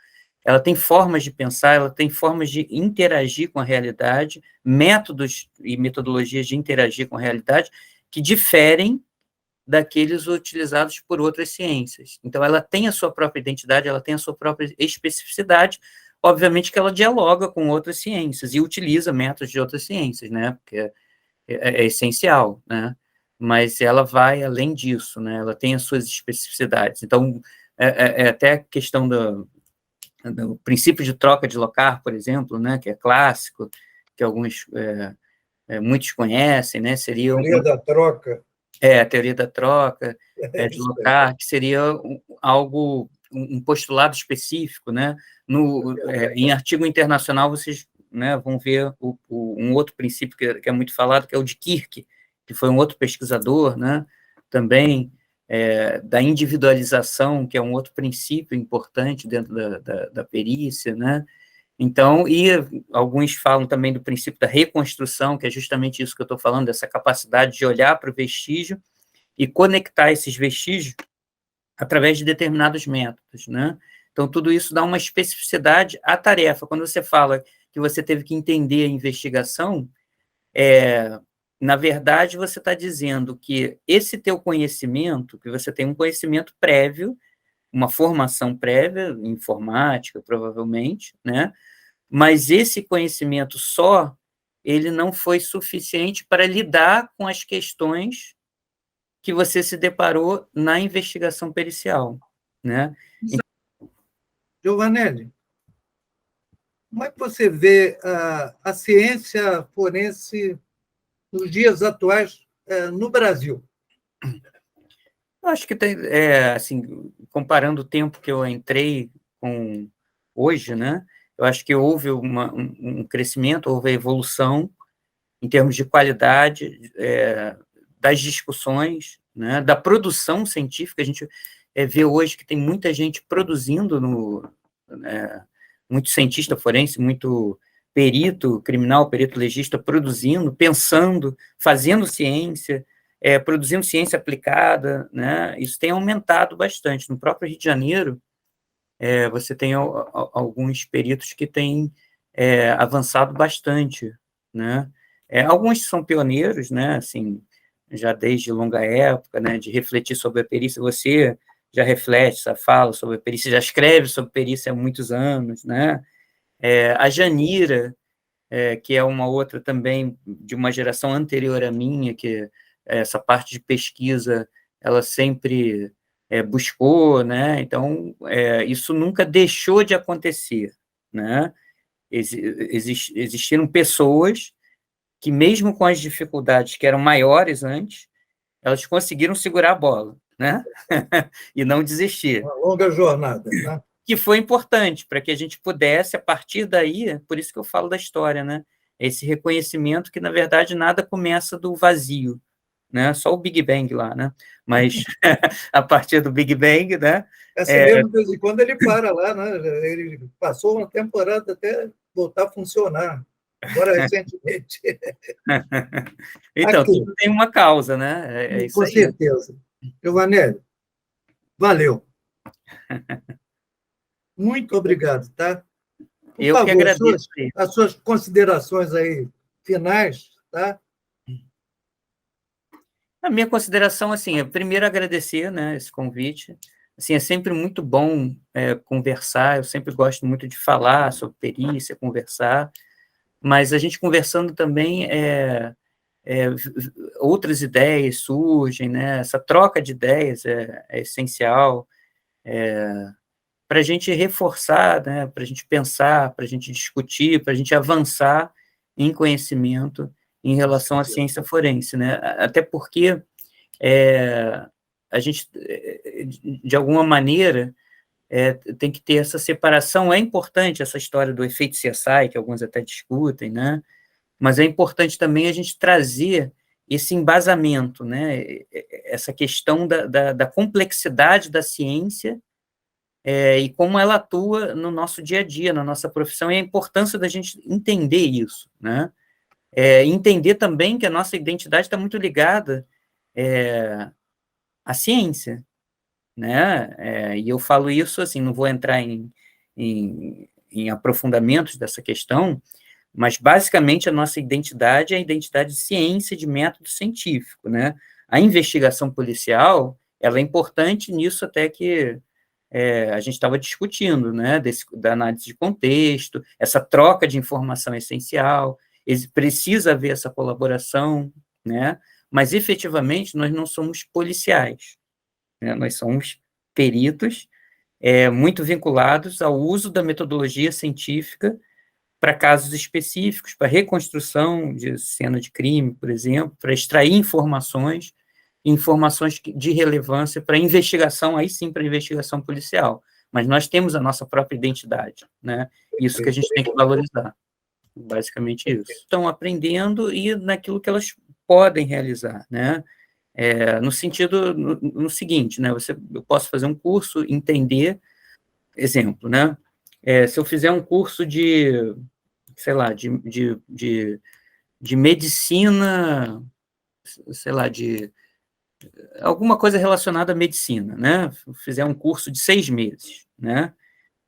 ela tem formas de pensar, ela tem formas de interagir com a realidade, métodos e metodologias de interagir com a realidade que diferem daqueles utilizados por outras ciências. Então, ela tem a sua própria identidade, ela tem a sua própria especificidade, obviamente que ela dialoga com outras ciências e utiliza métodos de outras ciências, né? Porque é essencial, né? Mas ela vai além disso, né? Ela tem as suas especificidades. Então, até a questão do princípio de troca de Locard, por exemplo, né? Que é clássico, que muitos conhecem, né? Seria Teoria da troca. A teoria da troca de Locard, que seria um postulado específico, né? Em artigo internacional, vocês, né, vão ver um outro princípio que é muito falado, que é o de Kirk, que foi um outro pesquisador, né? Também da individualização, que é um outro princípio importante dentro da perícia, né? Então, e alguns falam também do princípio da reconstrução, que é justamente isso que eu estou falando, dessa capacidade de olhar para o vestígio e conectar esses vestígios através de determinados métodos, né? Então, tudo isso dá uma especificidade à tarefa. Quando você fala que você teve que entender a investigação, na verdade, você está dizendo que esse teu conhecimento, que você tem um conhecimento prévio, uma formação prévia, informática, provavelmente, né? Mas esse conhecimento só, ele não foi suficiente para lidar com as questões que você se deparou na investigação pericial, né? Giovanelli, como é que você vê a ciência forense nos dias atuais no Brasil? Eu acho que tem, assim, comparando o tempo que eu entrei com hoje, né? Eu acho que houve um crescimento, houve evolução em termos de qualidade das discussões, né? Da produção científica. A gente vê hoje que tem muita gente produzindo, muito cientista forense, muito perito criminal, perito legista produzindo, pensando, fazendo ciência, produzindo ciência aplicada, né? Isso tem aumentado bastante. No próprio Rio de Janeiro, você tem alguns peritos que têm avançado bastante, né? Alguns são pioneiros, né? Assim, já desde longa época, né? De refletir sobre a perícia. Você já reflete, já fala sobre a perícia, já escreve sobre perícia há muitos anos, né? A Janira, que é uma outra também de uma geração anterior à minha, que essa parte de pesquisa ela sempre buscou, né? Então, isso nunca deixou de acontecer, né? Existiram pessoas que, mesmo com as dificuldades que eram maiores antes, elas conseguiram segurar a bola, né? E não desistir. Uma longa jornada, né? Que foi importante para que a gente pudesse, a partir daí, por isso que eu falo da história, né? Esse reconhecimento que, na verdade, nada começa do vazio, né? Só o Big Bang lá, né? Mas a partir do Big Bang, né? Mesmo, de vez em quando, ele para lá, né? Ele passou uma temporada até voltar a funcionar, agora recentemente. Então, Aqui, tudo tem uma causa, né? É isso com aí. certeza. Giovanelli, valeu. Muito obrigado, tá? Por Eu favor, que agradeço. as suas considerações aí finais, tá? A minha consideração, assim, é primeiro agradecer, né, esse convite. Assim, é sempre muito bom conversar, eu sempre gosto muito de falar sobre perícia, conversar, mas a gente conversando também, outras ideias surgem, né, essa troca de ideias é essencial, para a gente reforçar, né, para a gente pensar, para a gente discutir, para a gente avançar em conhecimento em relação à ciência forense, né, até porque a gente, de alguma maneira, tem que ter essa separação. É importante essa história do efeito CSI, que alguns até discutem, né? Mas é importante também a gente trazer esse embasamento, né? Essa questão da complexidade da ciência e como ela atua no nosso dia a dia, na nossa profissão, e a importância da gente entender isso, né? Entender também que a nossa identidade está muito ligada à ciência, né? E eu falo isso assim, não vou entrar em aprofundamentos dessa questão, mas basicamente a nossa identidade é a identidade de ciência, de método científico, né? A investigação policial, ela é importante nisso até que a gente estava discutindo, né? Da análise de contexto, essa troca de informação é essencial, precisa haver essa colaboração, né? Mas efetivamente nós não somos policiais, né? Nós somos peritos muito vinculados ao uso da metodologia científica para casos específicos, para reconstrução de cena de crime, por exemplo, para extrair informações de relevância para investigação, aí sim para investigação policial. Mas nós temos a nossa própria identidade, né? Isso que a gente tem que valorizar. Basicamente isso. Estão aprendendo e naquilo que elas podem realizar, né? No sentido, no seguinte, né? Eu posso fazer um curso, entender, exemplo, né? Se eu fizer um curso de, sei lá, de medicina, sei lá, de alguma coisa relacionada à medicina, né? Fizer um curso de 6 meses, né?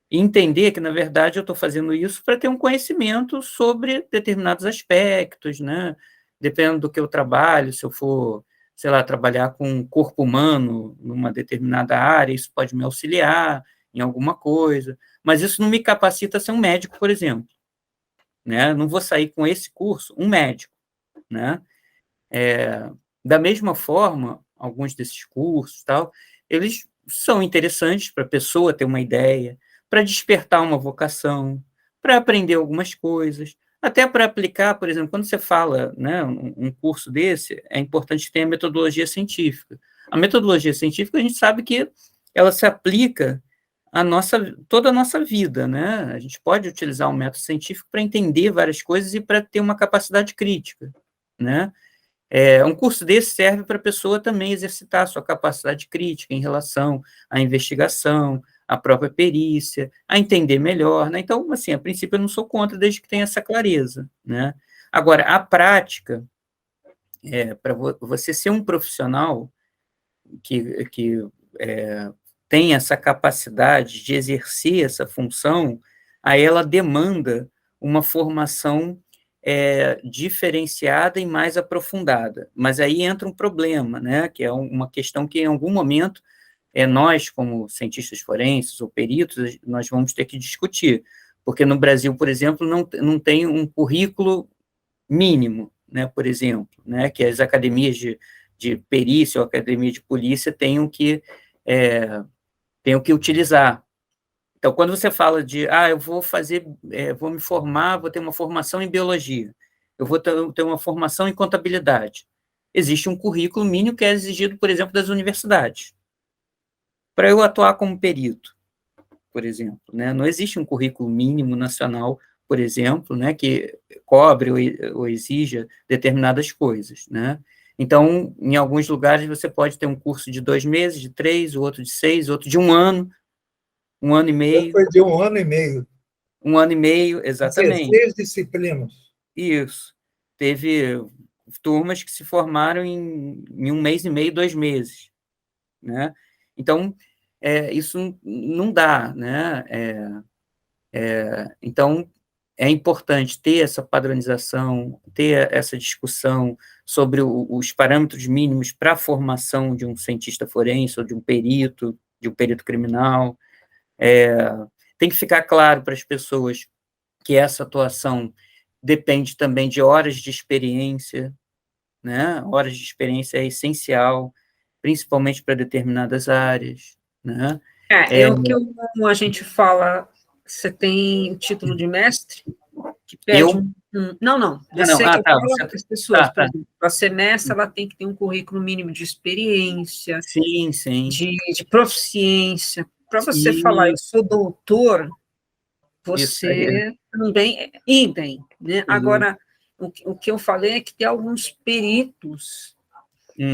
E entender que, na verdade, eu estou fazendo isso para ter um conhecimento sobre determinados aspectos, né? Dependendo do que eu trabalho, se eu for, sei lá, trabalhar com o corpo humano numa determinada área, isso pode me auxiliar em alguma coisa, mas isso não me capacita a ser um médico, por exemplo, né? Não vou sair com esse curso um médico, né? Da mesma forma, alguns desses cursos, tal, eles são interessantes para a pessoa ter uma ideia, para despertar uma vocação, para aprender algumas coisas, até para aplicar, por exemplo, quando você fala, né, um curso desse, é importante que tenha metodologia científica. A metodologia científica, a gente sabe que ela se aplica toda a nossa vida, né? A gente pode utilizar o método científico para entender várias coisas e para ter uma capacidade crítica, né? Um curso desse serve para a pessoa também exercitar a sua capacidade crítica em relação à investigação, à própria perícia, a entender melhor, né? Então, assim, a princípio eu não sou contra, desde que tenha essa clareza, né? Agora, a prática, para você ser um profissional que tem essa capacidade de exercer essa função, aí ela demanda uma formação diferenciada e mais aprofundada. Mas aí entra um problema, né, que é uma questão que, em algum momento, nós, como cientistas forenses ou peritos, nós vamos ter que discutir, porque no Brasil, por exemplo, não tem um currículo mínimo, né, por exemplo, né, que as academias de perícia ou academia de polícia tenham que utilizar. Então, quando você fala de, eu vou vou me formar, vou ter uma formação em biologia, eu vou ter uma formação em contabilidade, existe um currículo mínimo que é exigido, por exemplo, das universidades. Para eu atuar como perito, por exemplo, né, não existe um currículo mínimo nacional, por exemplo, né, que cobre ou exija determinadas coisas, né? Então, em alguns lugares, você pode ter um curso de 2 meses, de 3, o outro de 6, outro de 1 ano, 1 ano e meio. Foi de 1 ano e meio. 1 ano e meio, exatamente. 16 disciplinas. Isso. Teve turmas que se formaram em 1 mês e meio, 2 meses, né? Então, isso não dá, né? Então, é importante ter essa padronização, ter essa discussão sobre os parâmetros mínimos para a formação de um cientista forense ou de um perito criminal. Tem que ficar claro para as pessoas que essa atuação depende também de horas de experiência, né? Horas de experiência é essencial, principalmente para determinadas áreas, né? O que a gente fala, você tem título de mestre, que pede você que fala para as pessoas, por exemplo, para ser mestre, ela tem que ter um currículo mínimo de experiência, sim. De proficiência. Para você falar, eu sou doutor, você também é idem, né? Agora, o que eu falei é que tem alguns peritos,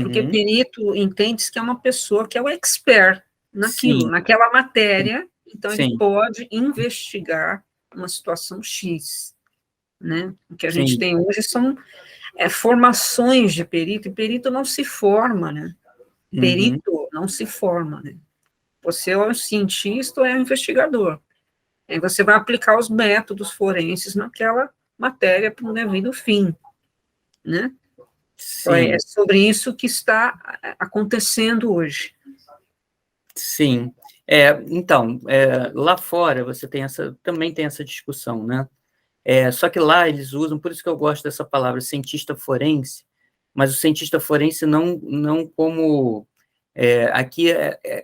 porque perito entende-se que é uma pessoa que é o expert naquilo, naquela matéria, então ele pode investigar uma situação X, né? O que a gente tem hoje são formações de perito, e perito não se forma, né? Perito não se forma, né? Você é um cientista ou é um investigador. Aí você vai aplicar os métodos forenses naquela matéria para um devido fim, né? Então, é sobre isso que está acontecendo hoje. Sim. Então, lá fora você também tem essa discussão, né? Só que lá eles usam, por isso que eu gosto dessa palavra, cientista forense, mas o cientista forense não como... aqui,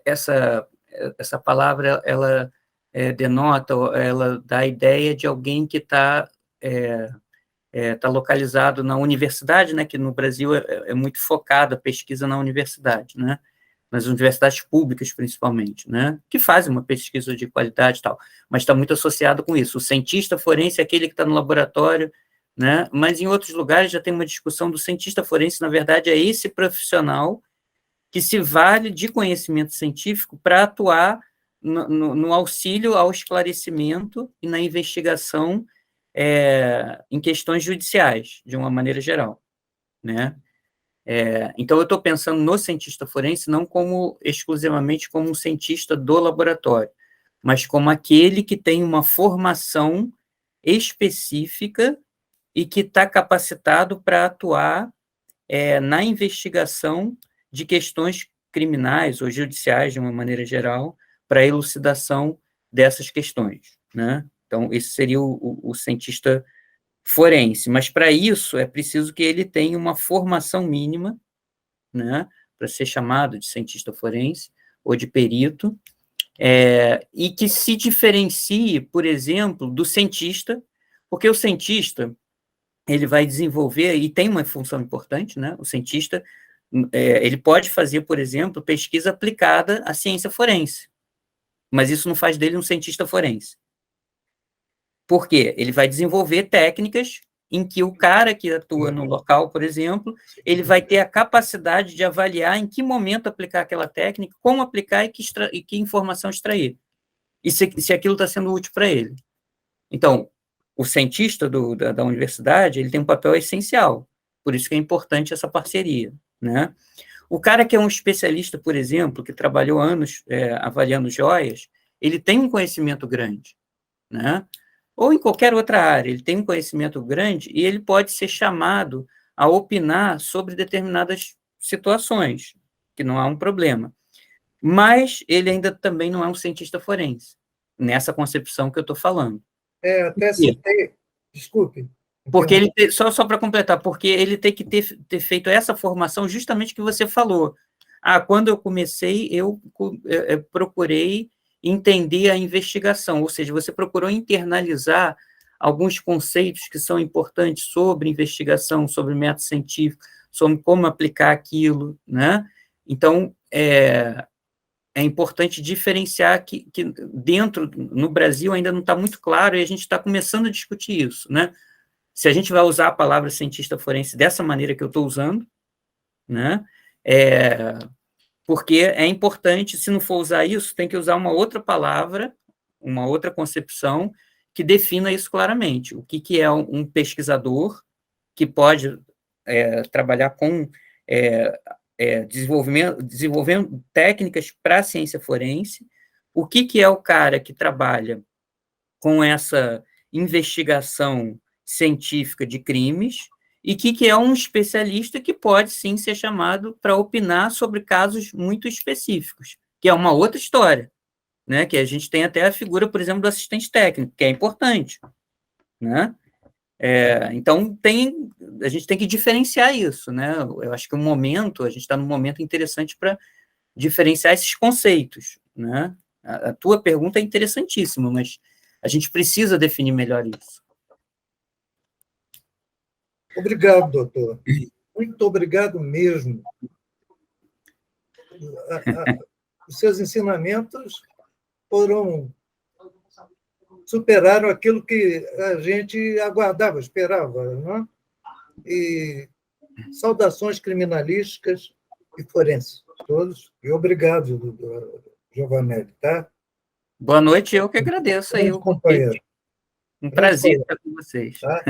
essa palavra, ela denota, ela dá a ideia de alguém que está localizado na universidade, né, que no Brasil é muito focada a pesquisa na universidade, né? Nas universidades públicas, principalmente, né, que fazem uma pesquisa de qualidade e tal, mas está muito associado com isso. O cientista forense é aquele que está no laboratório, né, mas em outros lugares já tem uma discussão do cientista forense, na verdade, é esse profissional que se vale de conhecimento científico para atuar no auxílio ao esclarecimento e na investigação em questões judiciais, de uma maneira geral, né? Então, eu estou pensando no cientista forense não exclusivamente como um cientista do laboratório, mas como aquele que tem uma formação específica e que está capacitado para atuar na investigação de questões criminais ou judiciais, de uma maneira geral, para a elucidação dessas questões, né? Então, esse seria o cientista forense, mas para isso é preciso que ele tenha uma formação mínima, né, para ser chamado de cientista forense ou de perito, e que se diferencie, por exemplo, do cientista, porque o cientista ele vai desenvolver, e tem uma função importante, né, o cientista ele pode fazer, por exemplo, pesquisa aplicada à ciência forense, mas isso não faz dele um cientista forense. Por quê? Ele vai desenvolver técnicas em que o cara que atua no local, por exemplo, ele vai ter a capacidade de avaliar em que momento aplicar aquela técnica, como aplicar e que informação extrair, e se aquilo está sendo útil para ele. Então, o cientista da universidade, ele tem um papel essencial, por isso que é importante essa parceria, né? O cara que é um especialista, por exemplo, que trabalhou anos avaliando joias, ele tem um conhecimento grande, né? Ou em qualquer outra área, ele tem um conhecimento grande e ele pode ser chamado a opinar sobre determinadas situações, que não há um problema. Mas ele ainda também não é um cientista forense, nessa concepção que eu estou falando. Até citei, desculpe. Porque ele, só para completar, porque ele tem que ter feito essa formação justamente que você falou. Quando eu comecei, eu procurei entender a investigação, ou seja, você procurou internalizar alguns conceitos que são importantes sobre investigação, sobre método científico, sobre como aplicar aquilo, né? Então, é importante diferenciar que no Brasil, ainda não está muito claro, e a gente está começando a discutir isso, né? Se a gente vai usar a palavra cientista forense dessa maneira que eu estou usando, né? Porque é importante, se não for usar isso, tem que usar uma outra palavra, uma outra concepção que defina isso claramente. O que é um pesquisador que pode trabalhar com desenvolvendo técnicas para a ciência forense, o que é o cara que trabalha com investigação científica de crimes e que é um especialista que pode, sim, ser chamado para opinar sobre casos muito específicos, que é uma outra história, né? Que a gente tem até a figura, por exemplo, do assistente técnico, que é importante, né? Então, a gente tem que diferenciar isso, né? Eu acho que a gente está num momento interessante para diferenciar esses conceitos, né? A tua pergunta é interessantíssima, mas a gente precisa definir melhor isso. Obrigado, doutor. Muito obrigado mesmo. Os seus ensinamentos superaram aquilo que a gente aguardava, esperava, não? E saudações criminalísticas e forenses, todos. E obrigado, Giovanelli, tá? Boa noite, eu que agradeço aí. Companheiro. Um prazer estar com vocês. Tá?